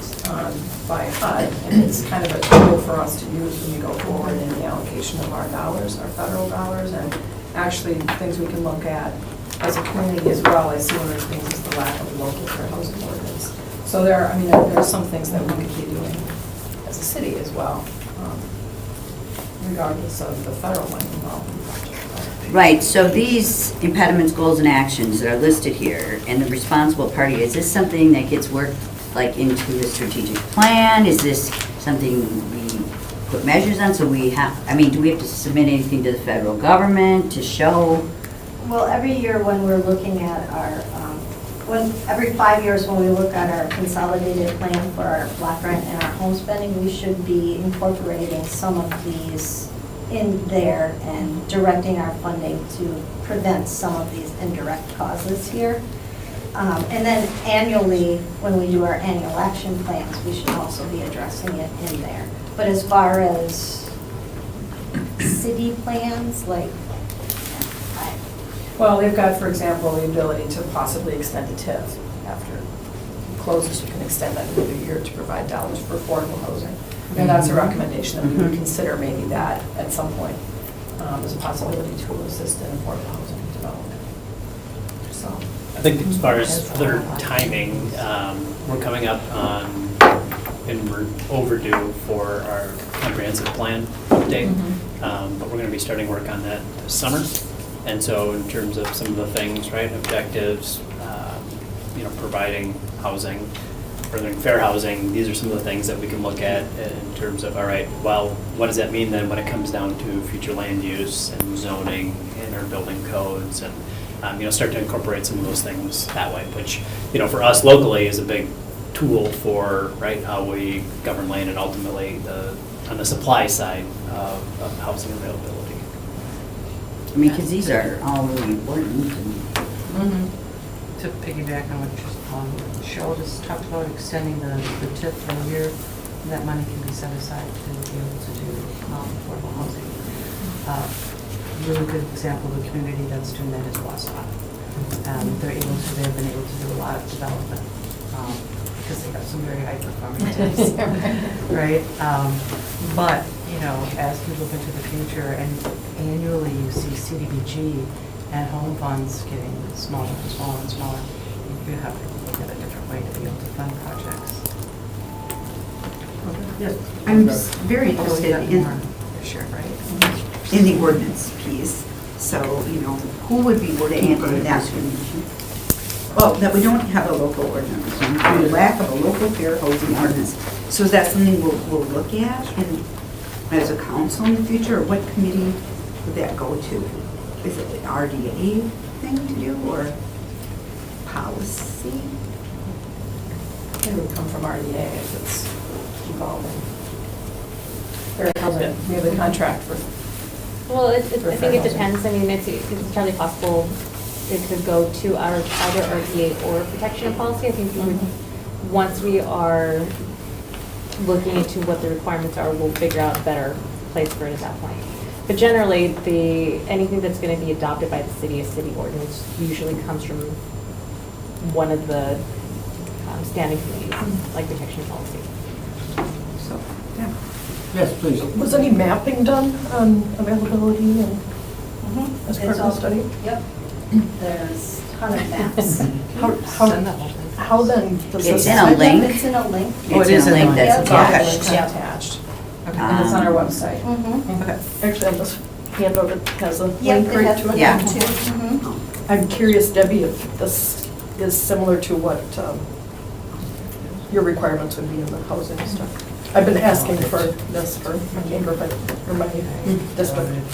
Speaker 11: by HUD, and it's kind of a tool for us to use when we go forward in the allocation of our dollars, our federal dollars, and actually things we can look at as a community as well. I see one of the things is the lack of local fair housing ordinance. So there are some things that we could be doing as a city as well, regardless of the federal money involved in the project.
Speaker 5: Right, so these impediments, goals, and actions that are listed here, and the responsible party, is this something that gets worked like into a strategic plan? Is this something we put measures on? So we have, I mean, do we have to submit anything to the federal government to show?
Speaker 10: Well, every year when we're looking at our, every 5 years when we look at our consolidated plan for our block rent and our home spending, we should be incorporating some of these in there and directing our funding to prevent some of these indirect causes here. And then annually, when we do our annual action plans, we should also be addressing it in there. But as far as city plans, like,
Speaker 11: Well, they've got, for example, the ability to possibly extend a TIF after it closes. You can extend that another year to provide dollars for affordable housing. And that's a recommendation that we would consider maybe that at some point as a possibility to assist in affordable housing development. So.
Speaker 1: I think as far as other timing, we're coming up on, and we're overdue for our comprehensive plan update. But we're going to be starting work on that this summer. And so in terms of some of the things, right, objectives, providing housing, furthering fair housing, these are some of the things that we can look at in terms of, all right, well, what does that mean then when it comes down to future land use and zoning and our building codes and, start to incorporate some of those things that way, which, for us locally is a big tool for, right, how we govern land and ultimately on the supply side of housing availability.
Speaker 5: I mean, because these are all really important.
Speaker 12: To piggyback on what Cheryl just talked about, extending the TIF for a year, and that money can be set aside to be able to do affordable housing. Really good example of a community that's doing that is Wausau. They've been able to do a lot of development because they got some very high performing teams, right? But as we look into the future, and annually you see CDBG and home funds getting smaller and smaller and smaller, you have to look at a different way to be able to fund projects.
Speaker 2: Yes.
Speaker 6: I'm very
Speaker 12: Although we
Speaker 6: interested
Speaker 12: got
Speaker 6: in,
Speaker 12: more this year, right?
Speaker 6: in the ordinance piece. So, who would be working on that? Well, that we don't have a local ordinance, the lack of a local fair housing ordinance. So is that something we'll look at as a council in the future, or what committee would that go to? Is it an RDA thing to do, or policy?
Speaker 11: It would come from RDA if it's evolving. Fair housing, we have the contract for.
Speaker 7: Well, I think it depends. I mean, it's entirely possible it could go to either RDA or protection policy. I think we would, once we are looking into what the requirements are, we'll figure out a better place for it at that point. But generally, anything that's going to be adopted by the city, a city ordinance, usually comes from one of the standing committees, like protection policy.
Speaker 6: So, yeah.
Speaker 2: Yes, please.
Speaker 11: Was any mapping done on availability and as part of the study?
Speaker 10: Yep. There's a ton of maps.
Speaker 12: Send that whole thing.
Speaker 11: How then? does
Speaker 5: It's
Speaker 11: this-
Speaker 5: in a link.
Speaker 10: It's in a link.
Speaker 5: It's in a link that's
Speaker 11: It's all
Speaker 5: attached.
Speaker 11: links
Speaker 10: Yeah.
Speaker 11: attached. Okay, and it's on our website. Okay. Actually, on this handout, it has a
Speaker 10: Yep,
Speaker 11: link
Speaker 10: it
Speaker 11: right
Speaker 10: has
Speaker 11: to it.
Speaker 5: Yeah.
Speaker 10: too.
Speaker 11: I'm curious, Debbie, if this is similar to what your requirements would be in the housing stuff. I've been asking for this for my neighborhood, or my district.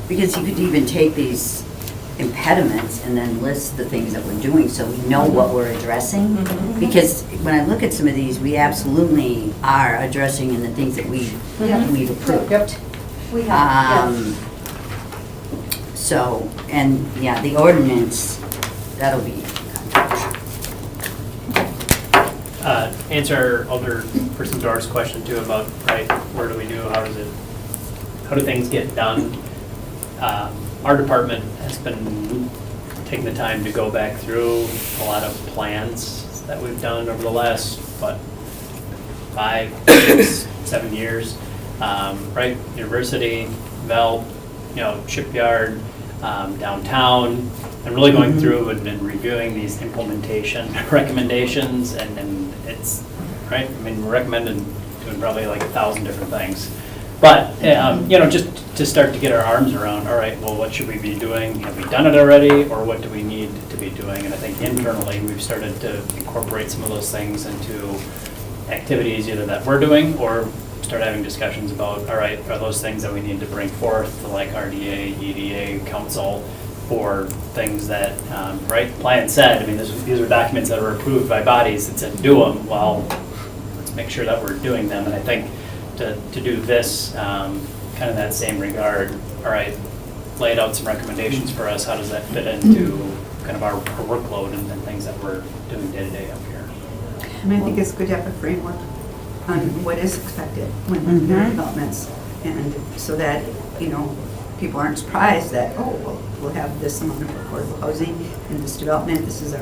Speaker 5: Because you could even take these impediments and then list the things that we're doing so we know what we're addressing. Because when I look at some of these, we absolutely are addressing in the things that we've approved.
Speaker 10: We have, yes.
Speaker 5: So, and yeah, the ordinance, that'll be.
Speaker 1: answer older person Doris' question too about, right, where do we do, how do things get done? Our department has been taking the time to go back through a lot of plans that we've done over the last, 5, 6, 7 years. Right, university, Vel, shipyard, downtown, and really going through and reviewing these implementation recommendations, and it's, right, I mean, we're recommending doing probably like 1,000 different things. But, just to start to get our arms around, all right, well, what should we be doing? Have we done it already, or what do we need to be doing? And I think internally, we've started to incorporate some of those things into activities either that we're doing, or start having discussions about, all right, are those things that we need to bring forth to like RDA, EDA, council, for things that, right, plan said, I mean, these are documents that are approved by bodies that said do them. Well, let's make sure that we're doing them. And I think to do this, kind of that same regard, all right, laid out some recommendations for us. How does that fit into kind of our workload and things that we're doing day to day up here?
Speaker 6: And I think it's good to have a framework on what is expected when there are developments. And so that, people aren't surprised that, oh, well, we'll have this amount of affordable housing in this development. This is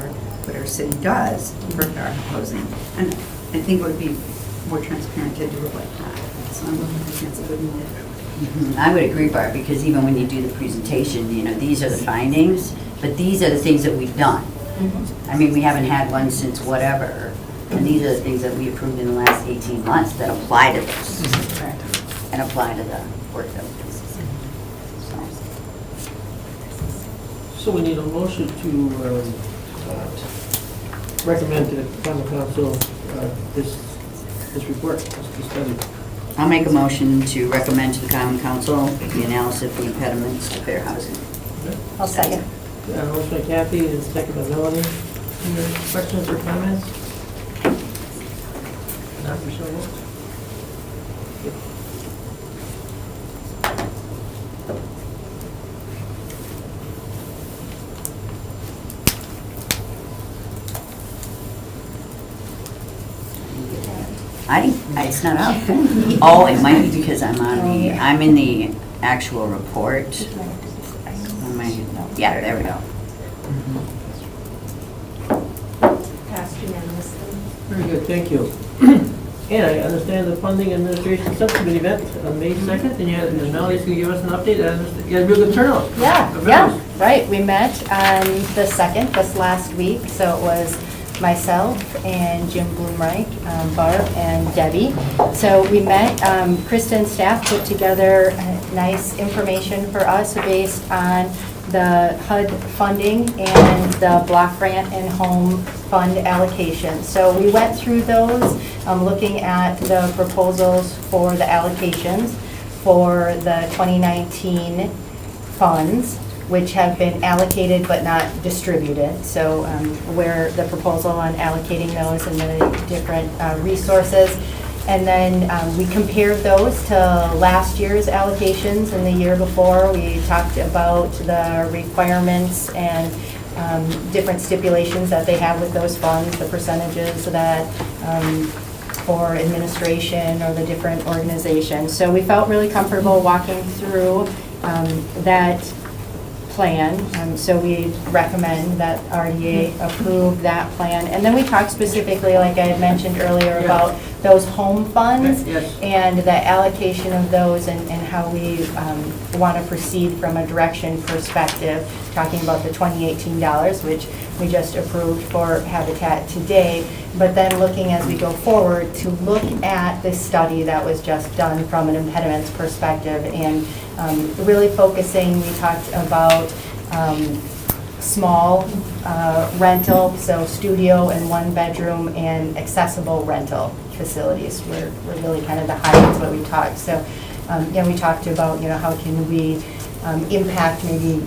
Speaker 6: what our city does for our housing. And I think it would be more transparent to do it like that. So I think that's a good move.
Speaker 5: I would agree, Barb, because even when you do the presentation, these are the findings, but these are the things that we've done. I mean, we haven't had one since whatever, and these are the things that we approved in the last 18 months that apply to this, and apply to the work that we do.
Speaker 2: So we need a motion to recommend to the common council this report, this study.
Speaker 5: I'll make a motion to recommend to the common council the analysis of the impediments to fair housing.
Speaker 3: I'll second.
Speaker 2: Motion by Kathy and second by Melanie. Any questions or comments? Not Michelle?
Speaker 5: It's not up. Oh, it might be because I'm in the actual report. Yeah, there we go.
Speaker 10: Passed unanimously.
Speaker 2: Very good, thank you. And I understand the funding administration subcommittee event on May 2nd, and Melody's going to give us an update. You had a real good turnout.
Speaker 3: Yeah, right. We met on the 2nd, this last week, so it was myself and Jim Bloomreich, Barb, and Debbie. So we met, Krista and staff put together nice information for us based on the HUD funding and the block grant and home fund allocation. So we went through those, looking at the proposals for the allocations for the 2019 funds, which have been allocated but not distributed. So where the proposal on allocating those and the different resources. And then we compared those to last year's allocations and the year before. We talked about the requirements and different stipulations that they have with those funds, the percentages that for administration or the different organizations. So we felt really comfortable walking through that plan. So we recommend that RDA approve that plan. And then we talked specifically, like I had mentioned earlier, about those home funds and the allocation of those and how we want to proceed from a direction perspective, talking about the 2018 dollars, which we just approved for Habitat today, but then looking as we go forward to look at this study that was just done from an impediments perspective and really focusing. We talked about small rental, so studio and 1 bedroom, and accessible rental facilities were really kind of the highlights what we talked. So we talked about, how can we impact maybe,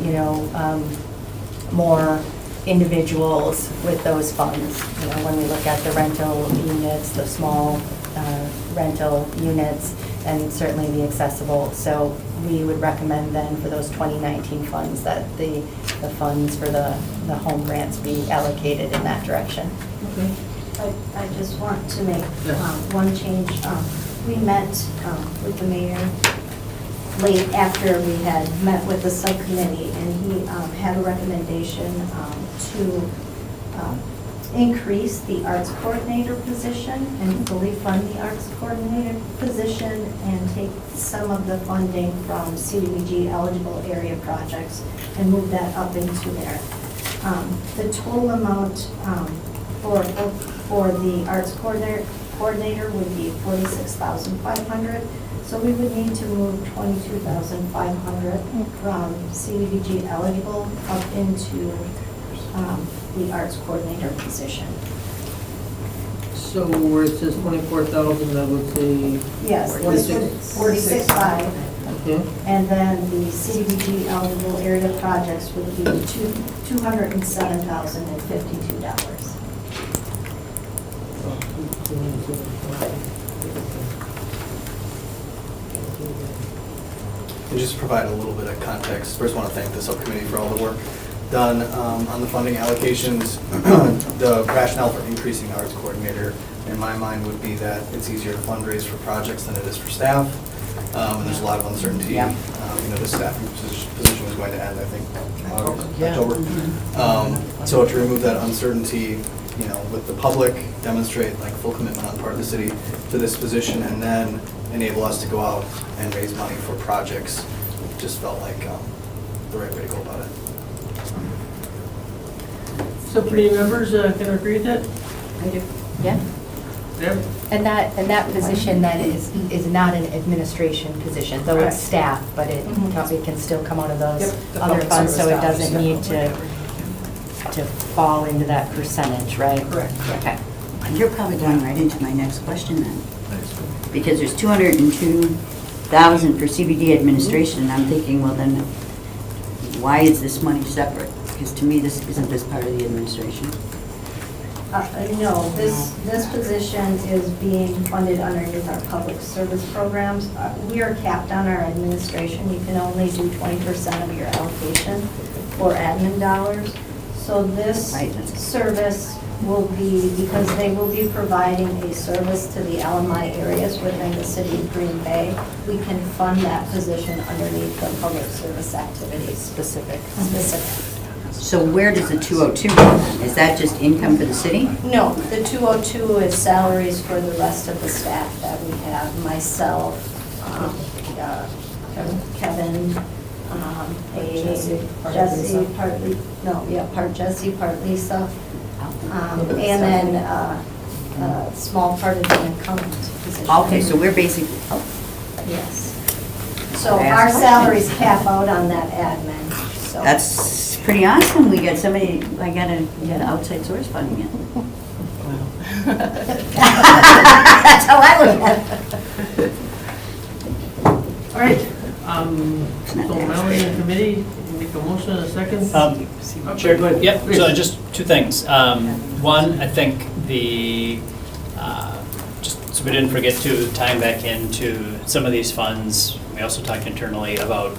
Speaker 3: more individuals with those funds. When we look at the rental units, the small rental units, and certainly the accessible. So we would recommend then for those 2019 funds that the funds for the home grants be allocated in that direction.
Speaker 2: Okay.
Speaker 10: I just want to make
Speaker 2: Yes.
Speaker 10: one change. We met with the mayor late after we had met with the subcommittee, and he had a recommendation to increase the arts coordinator position and fully fund the arts coordinator position and take some of the funding from CDBG eligible area projects and move that up into there. The total amount for the arts coordinator would be $46,500. So we would need to move $22,500 from CDBG eligible up into the arts coordinator position.
Speaker 2: So where it says 24,000, I would say,
Speaker 10: Yes, this would 46.5.
Speaker 2: okay,
Speaker 10: And then the CDBG eligible area projects would be $207,052.
Speaker 8: And just to provide a little bit of context, first I want to thank the subcommittee for all the work done on the funding allocations. The rationale for increasing the arts coordinator, in my mind, would be that it's easier to fundraise for projects than it is for staff. And there's a lot of uncertainty.
Speaker 5: Yeah.
Speaker 8: The staffing position was going to end, I think, October. So to remove that uncertainty, with the public, demonstrate like full commitment on part of the city to this position, and then enable us to go out and raise money for projects, just felt like the right way to go about it.
Speaker 2: subcommittee members can agree with that?
Speaker 3: I do. Yeah.
Speaker 2: Deb?
Speaker 3: And that position then is not an administration position, though it's staff, but it probably can still come out of those
Speaker 11: Yep, the
Speaker 3: other
Speaker 11: public
Speaker 3: funds, so
Speaker 11: service
Speaker 3: it doesn't
Speaker 11: dollars,
Speaker 3: need to fall into that percentage, right?
Speaker 11: Correct.
Speaker 3: Okay.
Speaker 5: You're probably going right into my next question then. Because there's 202,000 for CBD administration, and I'm thinking, well then, why is this money separate? Because to me, isn't this part of the administration?
Speaker 10: No, this position is being funded underneath our public service programs. We are capped on our administration. You can only do 20% of your allocation for admin dollars. So this
Speaker 5: Right.
Speaker 10: service will be, because they will be providing a service to the LMI areas within the city of Green Bay, we can fund that position underneath the public service activities.
Speaker 3: Specific.
Speaker 5: So where does the 202 go then? Is that just income for the city?
Speaker 10: No, the 202 is salaries for the rest of the staff that we have, myself, Kevin, Jesse, part Lisa, and then a small part of the accountant position.
Speaker 5: Okay, so we're basically,
Speaker 10: Yes. So our salaries cap out on that admin, so.
Speaker 5: that's pretty awesome. We got somebody, we got an outside source funding it. That's how I look at it.
Speaker 2: All right, so Melanie and committee, make a motion in a second.
Speaker 1: Chair, go ahead. Yep,
Speaker 2: Please.
Speaker 1: so just two things. One, I think just so we didn't forget to tying back into some of these funds, we also talked internally about,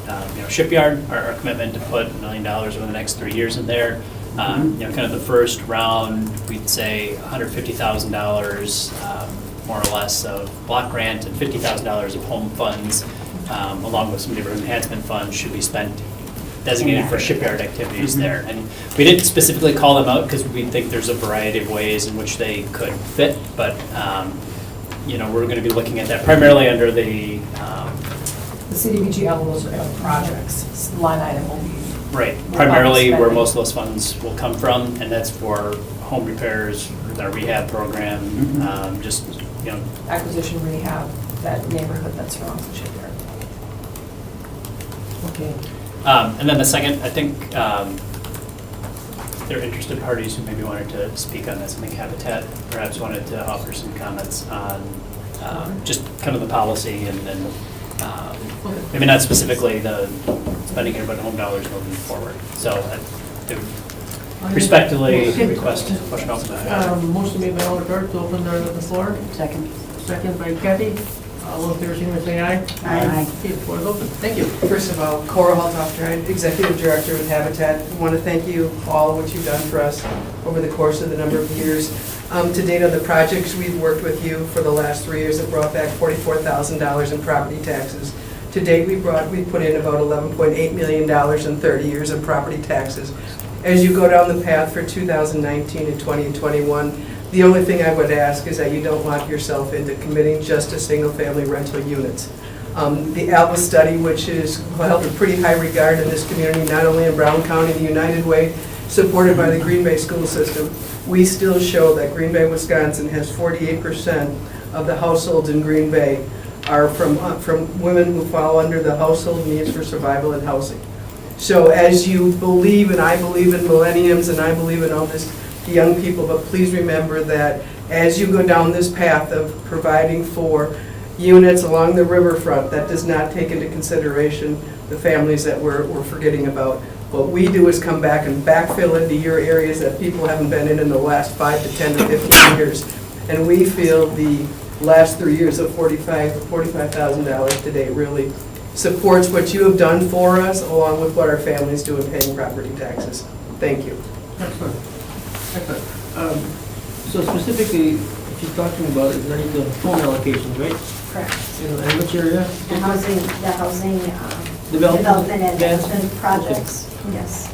Speaker 1: Shipyard, our commitment to put $1 million over the next 3 years in there. Kind of the first round, we'd say $150,000, more or less, of block grant and $50,000 of home funds, along with some neighborhood enhancement funds should be spent designated for shipyard activities there. And we didn't specifically call them out because we think there's a variety of ways in which they could fit, but, we're going to be looking at that primarily under the
Speaker 11: The CDBG eligible projects line item will be.
Speaker 1: right, primarily where most of those funds will come from, and that's for home repairs, our rehab program,
Speaker 11: Acquisition rehab, that neighborhood that surrounds the shipyard.
Speaker 2: Okay.
Speaker 1: And then the second, I think there are interested parties who maybe wanted to speak on this. I think Habitat perhaps wanted to offer some comments on just kind of the policy and maybe not specifically the spending here, but home dollars moving forward. So I do respectfully request a motion open.
Speaker 2: Motion made by Alder Dart to open the floor,
Speaker 5: Second.
Speaker 2: second by Kathy. All in favor, signify by saying aye.
Speaker 5: Aye.
Speaker 2: Okay, the floor is open. Thank you.
Speaker 13: First of all, Cora Haltofter, I'm Executive Director with Habitat. I want to thank you all what you've done for us over the course of the number of years. To date on the projects, we've worked with you for the last 3 years that brought back $44,000 in property taxes. To date, we put in about $11.8 million in 30 years of property taxes. As you go down the path for 2019 and 20 and 21, the only thing I would ask is that you don't lock yourself into committing just to single-family rental units. The ALBA study, which is held in pretty high regard in this community, not only in Brown County, the United Way, supported by the Green Bay school system, we still show that Green Bay, Wisconsin has 48% of the households in Green Bay are from women who fall under the household needs for survival and housing. So as you believe, and I believe in millenniums, and I believe in all this young people, but please remember that as you go down this path of providing for units along the riverfront, that does not take into consideration the families that we're forgetting about. What we do is come back and backfill into your areas that people haven't been in the last 5 to 10 to 15 years. And we feel the last 3 years of $45,000 today really supports what you have done for us, along with what our families do in paying property taxes. Thank you.
Speaker 2: Excellent. Excellent. So specifically, what you're talking about is running the home allocations, right?
Speaker 10: Correct.
Speaker 2: In which area?
Speaker 10: The housing
Speaker 2: Development
Speaker 10: development and
Speaker 2: plans?
Speaker 10: development projects, yes.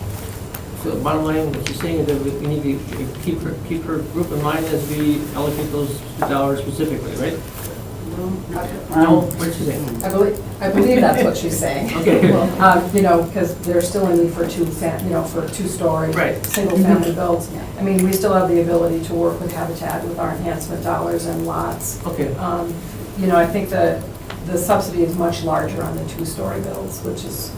Speaker 2: So bottom line, what you're saying is that we need to keep her group in mind as we allocate those dollars specifically, right? No, what's she saying?
Speaker 11: I believe that's what she's saying.
Speaker 2: Okay.
Speaker 11: You know, because there's still a need for two-story,
Speaker 2: Right.
Speaker 11: single-family builds. I mean, we still have the ability to work with Habitat with our enhancement dollars and lots.
Speaker 2: Okay.
Speaker 11: You know, I think the subsidy is much larger on the two-story builds, which is,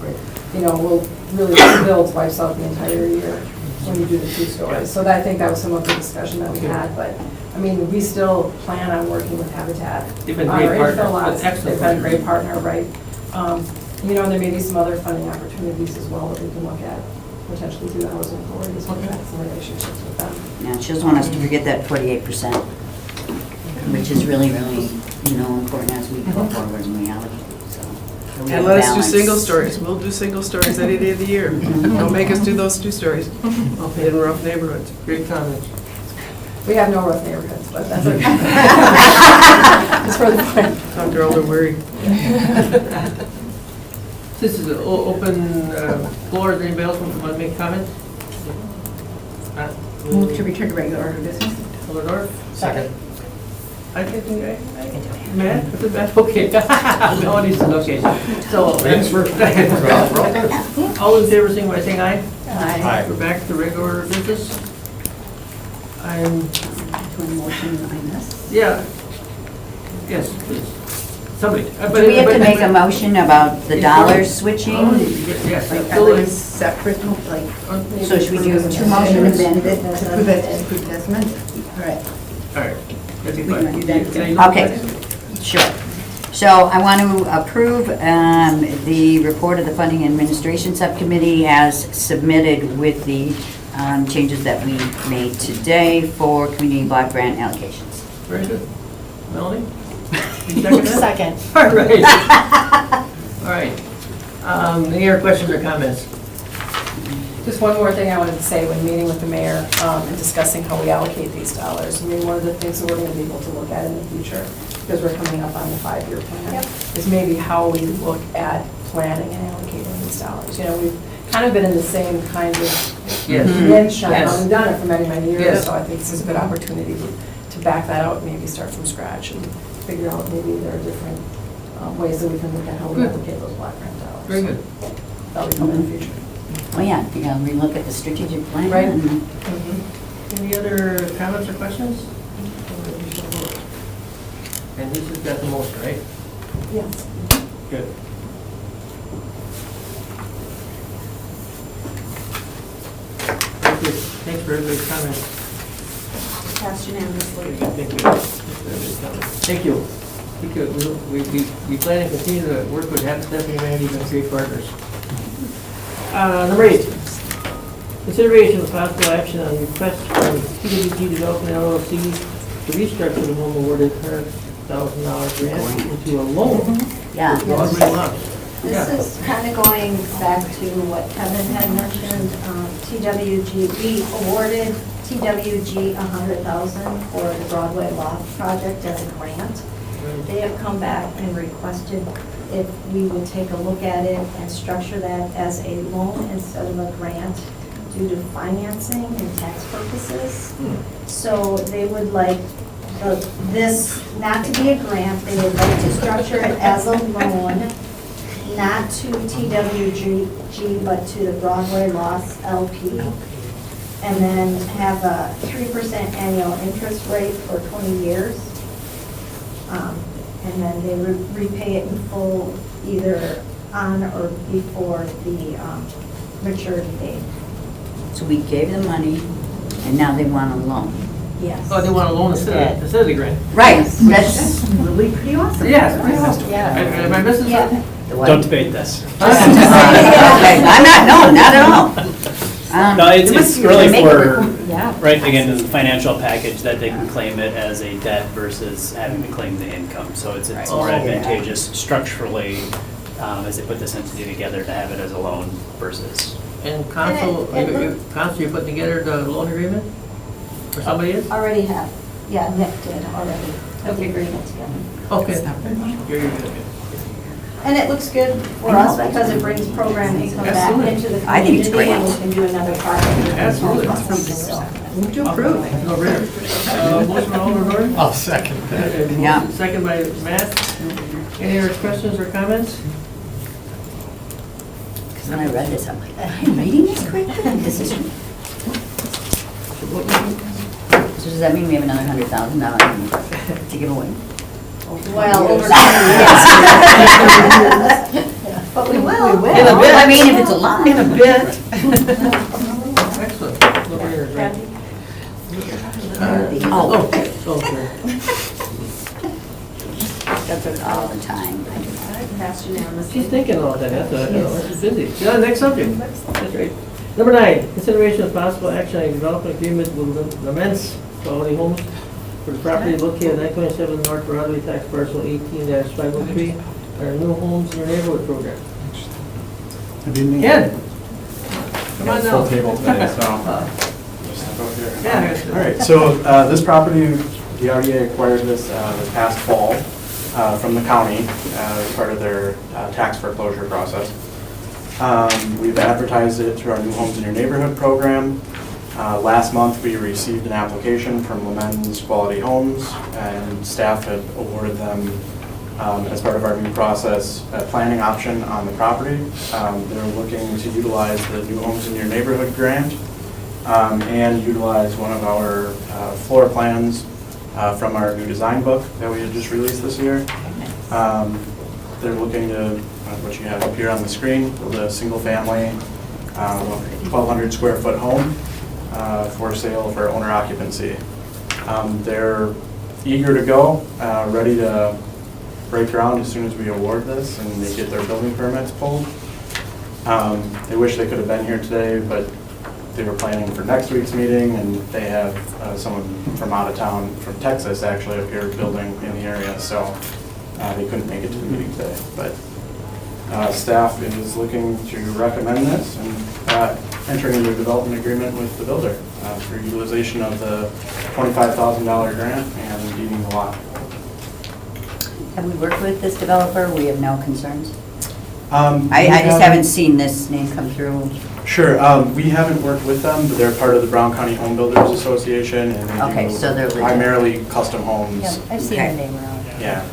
Speaker 11: you know, will really, two builds wipes out the entire year when you do the two stories. So I think that was some of the discussion that we had, but, I mean, we still plan on working with Habitat.
Speaker 2: They've been
Speaker 11: on
Speaker 2: great
Speaker 11: our
Speaker 2: partners.
Speaker 11: infill lots.
Speaker 2: Excellent
Speaker 11: They've been a great
Speaker 2: partners.
Speaker 11: partner, right? You know, and there may be some other funding opportunities as well that we can look at, potentially through the housing authority, as well as some relationships with them.
Speaker 5: Yeah, she doesn't want us to forget that 48%, which is really, really, you know, important as we go forward in reality, so. we have
Speaker 13: And let us do
Speaker 5: balance.
Speaker 13: single stories. We'll do single stories any day of the year. Don't make us do those 2 stories in rough neighborhoods.
Speaker 2: Great comments.
Speaker 11: We have no rough neighborhoods, but that's okay. Just for the point.
Speaker 13: Some girls are worried.
Speaker 2: This is an open floor. Does anybody else want to make comments?
Speaker 6: Move to return to regular order of business.
Speaker 2: Eleanor?
Speaker 12: Second.
Speaker 2: I can do it. Matt? Is it Matt? Okay. No, it isn't. Okay. So, all in favor, sing by saying aye.
Speaker 5: Aye.
Speaker 2: We're back to regular order of business. I'm,
Speaker 6: To a motion on this.
Speaker 2: yeah. Yes, please. Somebody.
Speaker 5: Do we have to make a motion about the dollars switching?
Speaker 2: Yes,
Speaker 6: Like
Speaker 2: absolutely.
Speaker 6: separate, like,
Speaker 5: So should we do 2
Speaker 6: motion
Speaker 5: motions?
Speaker 6: amended to prove it as amended. All right.
Speaker 2: All right. That'd be
Speaker 6: We can
Speaker 2: fine.
Speaker 6: do that.
Speaker 2: Can I look
Speaker 5: Okay.
Speaker 2: at it?
Speaker 5: Sure. So I want to approve the report of the Funding and Administration Subcommittee as submitted with the changes that we made today for community block grant allocations.
Speaker 2: Very good. Melanie? You second that?
Speaker 3: Second.
Speaker 2: All right. All right. Any other questions or comments?
Speaker 11: Just one more thing I wanted to say when meeting with the mayor and discussing how we allocate these dollars. I mean, one of the things that we're going to be able to look at in the future, because we're coming up on the 5-year plan, is maybe how we look at planning and allocating these dollars. You know, we've kind of been in the same kind of
Speaker 2: Yes.
Speaker 11: niche.
Speaker 2: Yes.
Speaker 11: We've done it for many, many years,
Speaker 2: Yes.
Speaker 11: so I think this is a good opportunity to back that out and maybe start from scratch and figure out maybe there are different ways that we can look at how we
Speaker 2: Good.
Speaker 11: allocate those block grant dollars.
Speaker 2: Very good.
Speaker 11: That'll be coming in the future.
Speaker 5: Oh, yeah, you know, we look at the strategic plan.
Speaker 11: Right.
Speaker 5: and-
Speaker 2: Any other comments or questions? And this has got the motion, right?
Speaker 11: Yes.
Speaker 2: Good. Thank you. Thanks for everybody's comments.
Speaker 10: Passed unanimously.
Speaker 2: Thank you. Thank you. Thank you. We plan to continue to work with Habitat and Humanity and great partners. Number 8, consideration of possible action on request from PWG Development LLC to restructure the home awarded grant into a loan.
Speaker 5: Yeah.
Speaker 2: for Broadway lot.
Speaker 10: This is kind of going back to what Kevin had mentioned, TWG, we awarded TWG $100,000 for the Broadway Loft project as a grant. They have come back and requested if we would take a look at it and structure that as a loan instead of a grant due to financing and tax purposes. So they would like this not to be a grant, they would like to structure it as a loan, not to TWG, but to the Broadway Lost LP. And then have a 3% annual interest rate for 20 years. And then they repay it in full either on or before the maturity date.
Speaker 5: So we gave them money, and now they want a loan.
Speaker 10: Yes.
Speaker 2: Oh, they want a loan instead of the grant?
Speaker 5: Right, that's really pretty awesome.
Speaker 2: Yes, pretty awesome.
Speaker 10: Yeah.
Speaker 2: Am I missing
Speaker 10: Yeah.
Speaker 2: something?
Speaker 1: Don't debate this.
Speaker 5: Okay, I'm not, no, not at all.
Speaker 1: No, it's really for,
Speaker 5: Yeah.
Speaker 1: right, again, in the financial package, that they can claim it as a debt versus having to claim the income. So it's more advantageous structurally, as they put this entity together, to have it as a loan versus.
Speaker 2: And council, council, you put together the loan agreement? Or somebody is?
Speaker 10: Already have, yeah, Nick did already, put the agreement together.
Speaker 2: Okay. You're good.
Speaker 10: And it looks good for us because it brings program income back into the
Speaker 5: I think it's
Speaker 10: community and
Speaker 5: great.
Speaker 10: we can do another project.
Speaker 2: Absolutely.
Speaker 10: So,
Speaker 2: Move to approve. No brainer. Motion by Alderman Gordon?
Speaker 9: I'll second that.
Speaker 5: Yeah.
Speaker 2: Second by Matt. Any other questions or comments?
Speaker 5: Because when I read this, I'm like, am I reading this correctly? This is. So does that mean we have another $100,000 to give away?
Speaker 10: well, over 20 years. But we will.
Speaker 2: In a bit.
Speaker 5: I mean, if it's a lot.
Speaker 2: In a bit. Excellent. No brainer, right?
Speaker 5: Oh,
Speaker 2: Okay. Okay.
Speaker 5: that's all the time.
Speaker 10: Passed unanimously.
Speaker 2: She's thinking all that, she's busy. Yeah, next subject. That's right. Number 9, consideration of possible action on development agreement with Laments Quality Homes for the property located at 927 North Broadway, tax parcel 18-503, our new homes in your neighborhood program. Ken? Come on
Speaker 14: Full
Speaker 2: now.
Speaker 14: table today, so.
Speaker 2: Yeah.
Speaker 14: All right, so this property, the RDA acquired this this past fall from the county as part of their tax foreclosure process. We've advertised it through our New Homes in Your Neighborhood program. Last month, we received an application from Lamens Quality Homes, and staff had awarded them, as part of our new process, a planning option on the property. They're looking to utilize the New Homes in Your Neighborhood grant and utilize one of our floor plans from our new design book that we had just released this year. They're looking to, what you have up here on the screen, build a single-family 1,200 square foot home for sale for owner occupancy. They're eager to go, ready to break ground as soon as we award this and they get their building permits pulled. They wish they could have been here today, but they were planning for next week's meeting, and they have someone from out of town, from Texas actually, up here building in the area, so they couldn't make it to the meeting today. But staff is looking to recommend this and entering into a development agreement with the builder for utilization of the $25,000 grant and deeding the lot.
Speaker 5: Have we worked with this developer? We have no concerns?
Speaker 14: We
Speaker 5: I just haven't seen this name come through.
Speaker 14: Sure, we haven't worked with them, but they're part of the Brown County Home Builders Association, and
Speaker 5: Okay,
Speaker 14: they
Speaker 5: so they're
Speaker 14: do
Speaker 5: legit.
Speaker 14: primarily custom homes.
Speaker 3: Yeah, I've seen
Speaker 5: Okay.
Speaker 3: the name around.
Speaker 14: Yeah.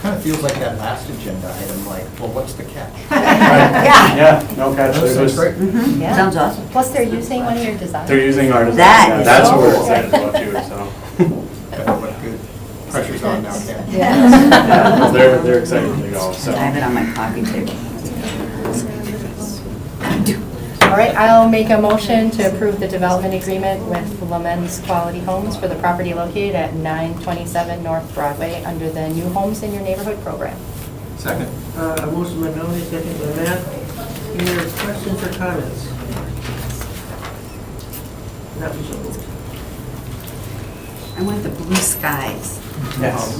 Speaker 9: Kind of feels like that last agenda item, like, well, what's the catch?
Speaker 5: Yeah.
Speaker 14: Yeah, no catch. They're
Speaker 9: Sounds
Speaker 14: just-
Speaker 9: great.
Speaker 5: Mhm.
Speaker 3: Yeah.
Speaker 5: Sounds awesome.
Speaker 3: Plus, they're using one of your designs.
Speaker 14: They're using our design.
Speaker 5: That
Speaker 14: Yeah,
Speaker 5: is
Speaker 14: that's
Speaker 5: so
Speaker 14: what we're
Speaker 5: cool.
Speaker 14: excited about too, so.
Speaker 9: What good. Pressure's on now, Ken.
Speaker 14: Yeah, they're excited to go, so.
Speaker 5: I have it on my coffee table.
Speaker 3: All right, I'll make a motion to approve the development agreement with Lamens Quality Homes for the property located at 927 North Broadway under the New Homes in Your Neighborhood program.
Speaker 9: Second.
Speaker 2: A motion by Melanie, second by Matt. Any other questions or comments? Not so moved.
Speaker 6: I want the blue skies.
Speaker 14: Yes.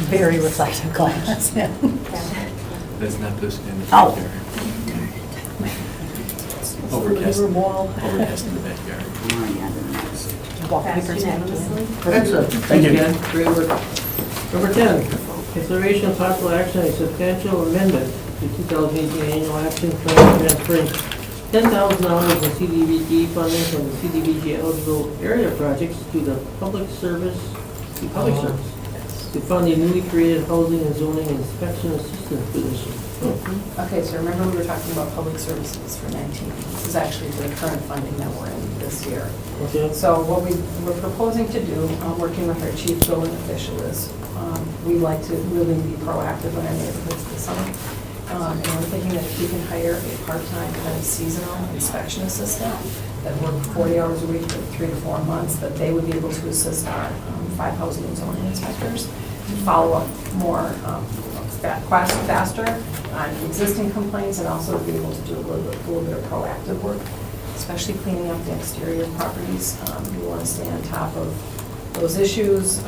Speaker 3: Very reflective glass, yeah.
Speaker 15: That's not blue sky in the
Speaker 5: Oh.
Speaker 15: backyard. Overcast, overcast in the backyard.
Speaker 5: I'm already on to the next.
Speaker 2: Excellent. Thank you. Ken. Great work. Number 10, consideration of possible action on a substantial amendment to 2018 annual action plan transferring $10,000 in CDBG funding from the CDBG eligible area projects to the public service to fund the newly created housing and zoning inspection assistant position.
Speaker 11: Okay, so remember we were talking about public services for 19. This is actually the current funding that we're in this year.
Speaker 2: Okay.
Speaker 11: So what we're proposing to do, working with our chief building official, is we like to really be proactive in our neighborhoods this summer. And we're thinking that if we can hire a part-time kind of seasonal inspection assistant that work 40 hours a week for 3 to 4 months, that they would be able to assist our 5 housing and zoning inspectors to follow up more faster on existing complaints, and also to be able to do a little bit of proactive work, especially cleaning up the exterior properties. We want to stay on top of those issues,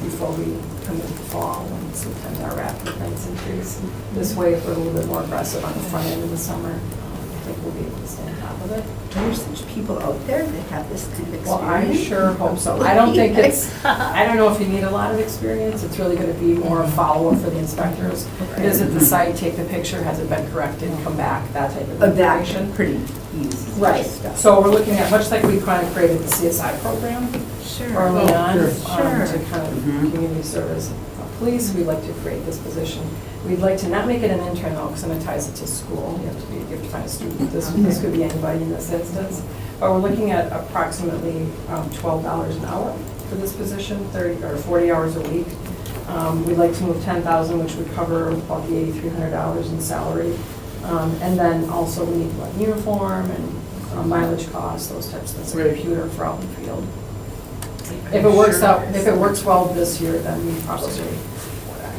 Speaker 11: before we come into the fall, and sometimes our rat complaints increase. This way, if we're a little bit more aggressive on the front end of the summer, I think we'll be able to stay on top of it.
Speaker 6: Are there such people out there that have this kind of experience?
Speaker 11: Well, I sure hope so. I don't think I don't know if you need a lot of experience. It's really going to be more a follow-up for the inspectors. Visit the site, take the picture, has it been corrected, come back, that type of
Speaker 6: That
Speaker 11: information.
Speaker 6: pretty easy.
Speaker 11: Right. So we're looking at, much like we kind of created the CSI program early on, to kind of community service police, we'd like to create this position. We'd like to not make it an intern though, because then it ties it to school. You have to find a student. This could be anybody in this instance. But we're looking at approximately $12 an hour for this position, 30 or 40 hours a week. We'd like to move $10,000, which would cover about the $8,300 in salary. And then also we need like uniform and mileage costs, those types of things, a computer for out in the field. If it works well this year, then we probably,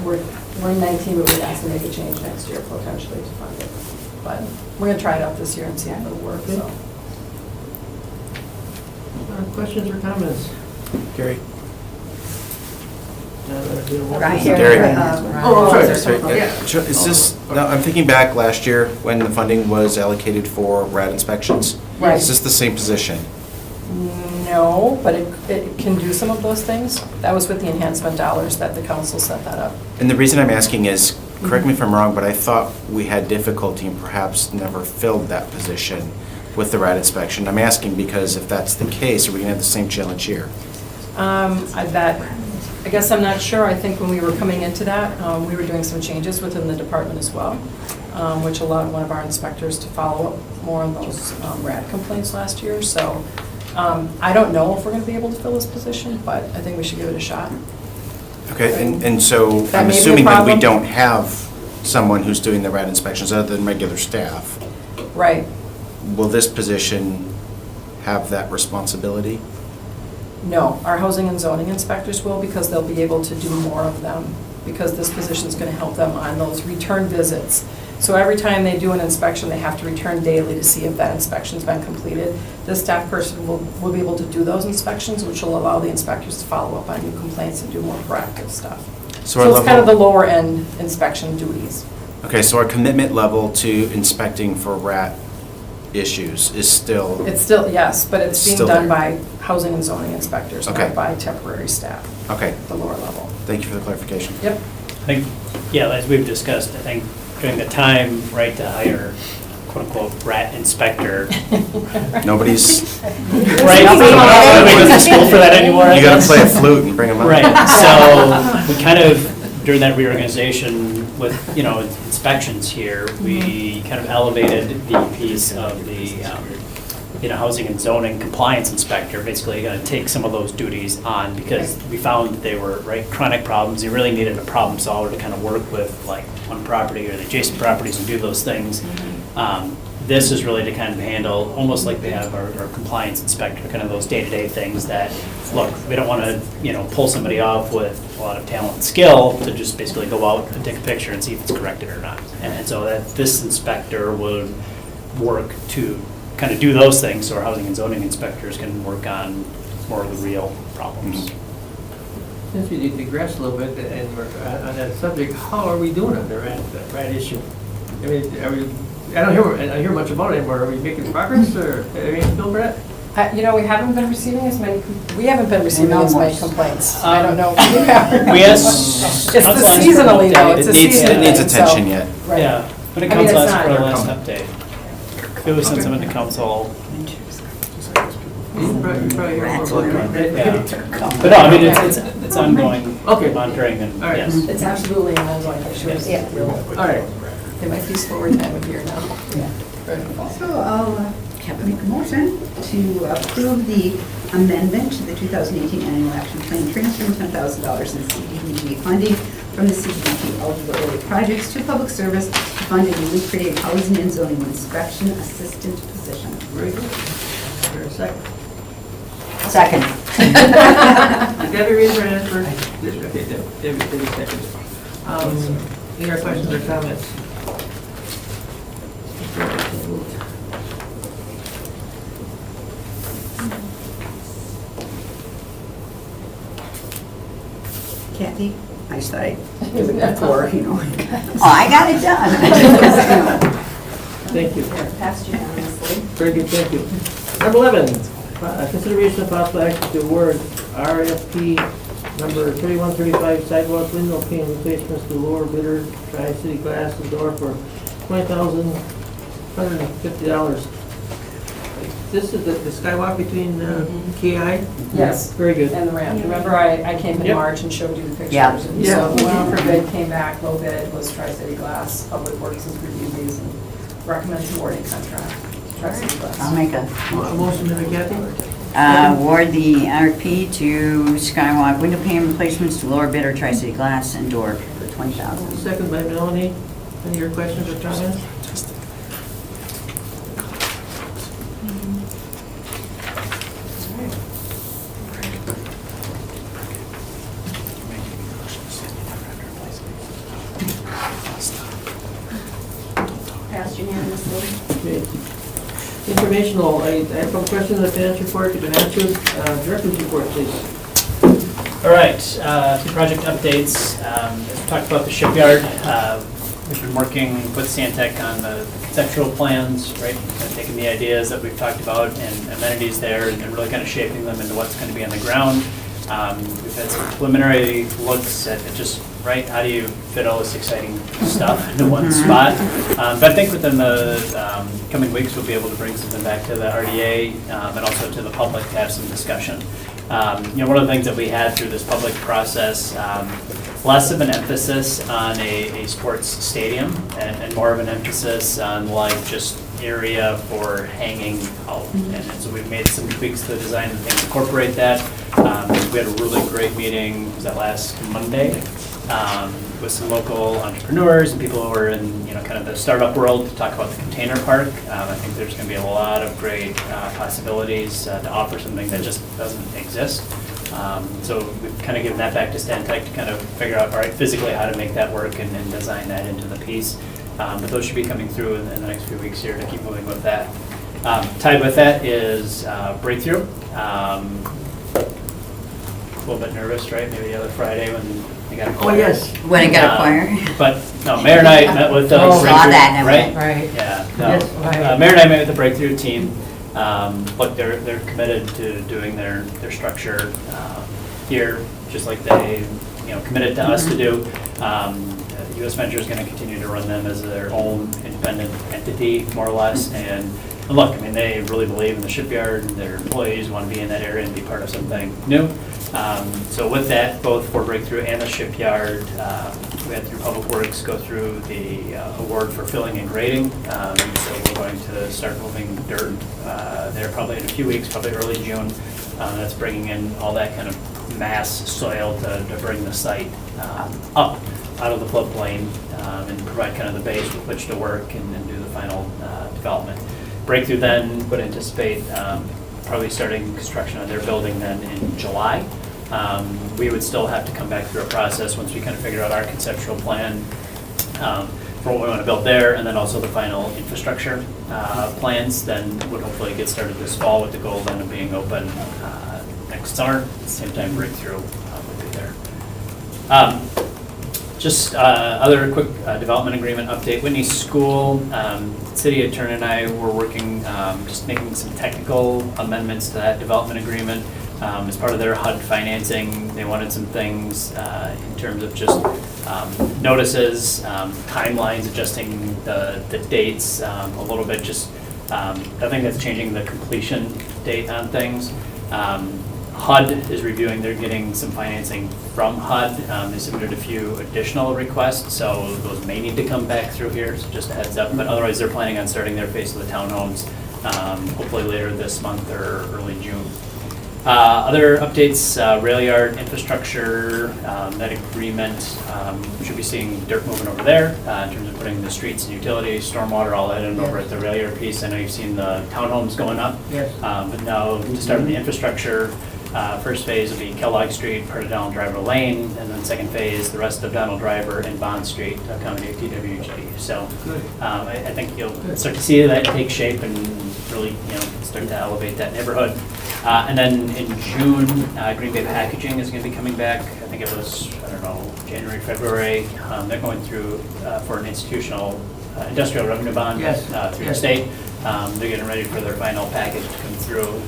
Speaker 11: we're in 19, but we'd ask to make a change next year potentially to fund it. But we're gonna try it out this year and see if it'll work, so.
Speaker 2: Questions or comments?
Speaker 15: Gary?
Speaker 6: Right.
Speaker 15: Gary.
Speaker 2: Oh, sorry.
Speaker 15: Yeah. Is this, now, I'm thinking back last year when the funding was allocated for RAD inspections.
Speaker 11: Right.
Speaker 15: Is this the same position?
Speaker 11: No, but it can do some of those things. That was with the enhancement dollars that the council set that up.
Speaker 15: And the reason I'm asking is, correct me if I'm wrong, but I thought we had difficulty and perhaps never filled that position with the RAD inspection. I'm asking because if that's the case, are we going to have the same challenge here?
Speaker 11: I guess I'm not sure. I think when we were coming into that, we were doing some changes within the department as well, which allowed one of our inspectors to follow up more on those RAD complaints last year. So I don't know if we're going to be able to fill this position, but I think we should give it a shot.
Speaker 15: Okay, and so
Speaker 11: That
Speaker 15: I'm
Speaker 11: may be a
Speaker 15: assuming that we
Speaker 11: problem.
Speaker 15: don't have someone who's doing the RAD inspections other than regular staff.
Speaker 11: Right.
Speaker 15: Will this position have that responsibility?
Speaker 11: No, our housing and zoning inspectors will, because they'll be able to do more of them, because this position is going to help them on those return visits. So every time they do an inspection, they have to return daily to see if that inspection's been completed. This staff person will be able to do those inspections, which will allow the inspectors to follow up on new complaints and do more proactive stuff. So it's kind of the lower end inspection duties.
Speaker 15: Okay, so our commitment level to inspecting for RAT issues is still...
Speaker 11: It's still, yes, but it's being
Speaker 15: Still
Speaker 11: done
Speaker 15: there.
Speaker 11: by housing and zoning inspectors,
Speaker 15: Okay.
Speaker 11: not by temporary staff,
Speaker 15: Okay,
Speaker 11: the lower level.
Speaker 15: thank you for the clarification.
Speaker 11: Yep.
Speaker 1: I think, yeah, as we've discussed, I think during the time, right, to hire quote-unquote rat inspector.
Speaker 15: Nobody's...
Speaker 1: Right, nobody goes to school for that anymore. I
Speaker 15: You gotta
Speaker 1: guess.
Speaker 15: play a flute and bring them up.
Speaker 1: Right, so we kind of, during that reorganization with, inspections here, we kind of elevated the piece of the, housing and zoning compliance inspector, basically gonna take some of those duties on because we found that they were, chronic problems. You really needed a problem solver to kind of work with like one property or the adjacent properties and do those things. This is really to kind of handle, almost like we have our compliance inspector, kind of those day-to-day things that, look, we don't want to, pull somebody off with a lot of talent and skill to just basically go out and take a picture and see if it's corrected or not. And so that this inspector would work to kind of do those things, so our housing and zoning inspectors can work on more of the real problems.
Speaker 2: Since we digress a little bit and we're on that subject, how are we doing on the rat issue? I mean, I don't hear much about it anymore. Are we making progress or any feel for that?
Speaker 11: We haven't been receiving as many complaints. I don't know.
Speaker 1: We asked.
Speaker 11: It's seasonally though, it's a seasonal
Speaker 15: It needs
Speaker 11: thing, so-
Speaker 15: attention yet.
Speaker 11: Right.
Speaker 1: Yeah, but it
Speaker 11: I mean,
Speaker 1: council
Speaker 11: it's
Speaker 1: asked for a
Speaker 11: not-
Speaker 1: last update. If we send someone to council,
Speaker 2: You probably hear more about it.
Speaker 1: yeah. But no, I mean, it's ongoing
Speaker 2: Okay.
Speaker 1: monitoring and,
Speaker 2: All right.
Speaker 1: yes.
Speaker 11: It's absolutely an ongoing issue.
Speaker 3: Yeah.
Speaker 2: All right.
Speaker 11: It might be slower time of year now.
Speaker 6: So I'll make a motion to approve the amendment to the 2018 annual action plan, transferring $10,000 in CDBG funding from the CDBG eligible area projects to public service to fund a newly created housing and zoning inspection assistant position.
Speaker 2: Very good. Is there a second?
Speaker 5: Second.
Speaker 2: Debbie, raise your hand for, okay, Debbie second. Any other questions or comments?
Speaker 6: Kathy, I just thought I'd give it a four,
Speaker 5: Oh, I got it done.
Speaker 2: Thank you.
Speaker 10: Passed unanimously.
Speaker 2: Very good, thank you. Number 11, consideration of possible action to award RFP number 3135 sidewalk window pane replacements to lower bidder, Tri-City Glass and Door for $20,150. This is the skywalk between KI?
Speaker 11: Yes.
Speaker 2: Very good.
Speaker 11: And the ramp. Remember, I came in
Speaker 2: Yep.
Speaker 11: March and showed you the pictures.
Speaker 5: Yeah.
Speaker 11: And
Speaker 2: Yeah.
Speaker 11: so the one for bid came back, low bid was Tri-City Glass. Public Works has reviewed these and recommends awarding contract. Tri-City
Speaker 5: I'll
Speaker 11: Glass.
Speaker 5: make a
Speaker 2: Motion by Kathy?
Speaker 5: award the RFP to Skywalk window pane replacements to lower bidder Tri-City Glass and Door for $20,000.
Speaker 2: Second by Melanie. Any other questions or comments?
Speaker 10: Passed unanimously.
Speaker 2: Okay. Informational, I have some questions on the finance report, you've been answered. Director's report, please.
Speaker 1: All right, two project updates. As we talked about the shipyard, we've been working with Stantec on the conceptual plans, right? Kind of taking the ideas that we've talked about and amenities there and really kind of shaping them into what's going to be on the ground. We've had some preliminary looks at just, right, how do you fit all this exciting stuff into one spot? But I think within the coming weeks, we'll be able to bring something back to the RDA and also to the public to have some discussion. One of the things that we had through this public process, less of an emphasis on a sports stadium and more of an emphasis on like just area for hanging out. And so we've made some tweaks to the design and things incorporate that. We had a really great meeting, was that last Monday, with some local entrepreneurs and people who are in, kind of the startup world to talk about the container park. I think there's going to be a lot of great possibilities to offer something that just doesn't exist. So we've kind of given that back to Stantec to kind of figure out, all right, physically how to make that work and design that into the piece. But those should be coming through in the next few weeks here to keep moving with that. Tied with that is Breakthrough. A little bit nervous, right? Maybe the other Friday when they got acquired.
Speaker 2: Oh, yes.
Speaker 5: When it got acquired?
Speaker 1: But, no, Mayor and I met with the
Speaker 5: Saw
Speaker 1: Breakthrough,
Speaker 5: that and
Speaker 1: right?
Speaker 12: Right.
Speaker 1: Yeah, no.
Speaker 2: Yes.
Speaker 1: Mayor and I met with the Breakthrough team. Look, they're committed to doing their structure here, just like they, committed to us to do. US Venture is going to continue to run them as their own independent entity, more or less. And look, I mean, they really believe in the shipyard, and their employees want to be in that area and be part of something new. So with that, both for Breakthrough and the shipyard, we had through Public Works go through the award for filling and grading. So we're going to start moving dirt there probably in a few weeks, probably early June. That's bringing in all that kind of mass soil to bring the site up. out of the floodplain and provide kind of the base with which to work and do the final development. Breakthrough then would anticipate probably starting construction on their building then in July. We would still have to come back through a process once we kind of figure out our conceptual plan for what we want to build there, and then also the final infrastructure plans, then would hopefully get started this fall with the goal then of being open next summer. At the same time, breakthrough would be there. Just other quick development agreement update. Whitney School, City Attorney and I were working, just making some technical amendments to that development agreement. As part of their HUD financing, they wanted some things in terms of just notices, timelines, adjusting the dates a little bit, just I think that's changing the completion date on things. HUD is reviewing, they're getting some financing from HUD. They submitted a few additional requests, so those may need to come back through here, so just a heads up. But otherwise, they're planning on starting their phase of the townhomes hopefully later this month or early June. Other updates, rail yard infrastructure, that agreement, should be seeing dirt moving over there in terms of putting the streets and utilities, stormwater, all that in over at the rail yard piece. I know you've seen the townhomes going up.
Speaker 2: Yes.
Speaker 1: But now to start with the infrastructure, first phase will be Kellogg Street, part of Donald Driver Lane, and then second phase, the rest of Donald Driver and Bond Street to accommodate TWG. So I think you'll start to see that take shape and really, start to elevate that neighborhood. And then in June, Green Bay Packaging is going to be coming back. I think it was, January, February. They're going through for an institutional industrial revenue bond through the state. They're getting ready for their final package to come through.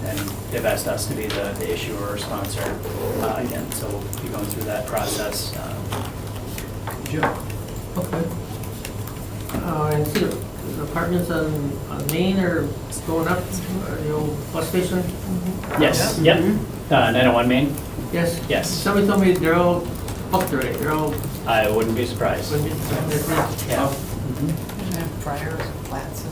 Speaker 1: And they've asked us to be the issuer or sponsor again. So we'll be going through that process in June.
Speaker 2: Okay. And see, the apartments on Main are going up, the old bus station?
Speaker 1: Yes, yep. 901 Main?
Speaker 2: Yes?
Speaker 1: Yes.
Speaker 2: Somebody told me they're all booked already, they're all.
Speaker 1: I wouldn't be surprised. Yeah.
Speaker 12: Fryers, flats,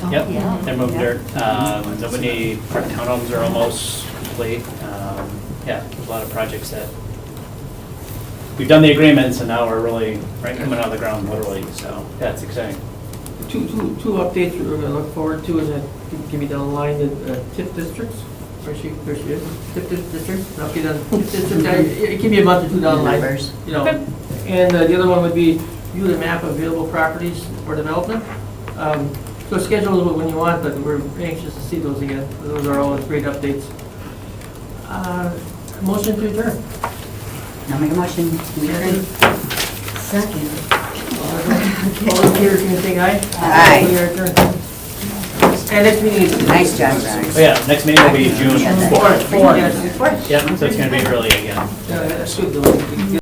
Speaker 1: Yep, they're moving dirt. The Whitney Park townhomes are almost complete. Yeah, there's a lot of projects that we've done the agreements, and now we're really coming out of the ground literally. So yeah, it's exciting.
Speaker 2: Two updates we're going to look forward to, and that can be down the line, the TIF districts. Where she is, TIF district. Okay, then TIF district. It can be a month or two down the line. And the other one would be view the map of available properties for development. So schedule it when you want, but we're anxious to see those again. Those are all great updates. Motion to adjourn.
Speaker 5: I'll make a motion.
Speaker 10: Second.
Speaker 2: All in favor, can you say aye?
Speaker 5: Aye.
Speaker 2: We are adjourned. And next meeting is.
Speaker 5: Nice job, guys.
Speaker 1: Oh yeah, next meeting will be June 4th.
Speaker 2: Fourth.
Speaker 1: Yep, so it's going to be early again.
Speaker 2: Yeah, that's good.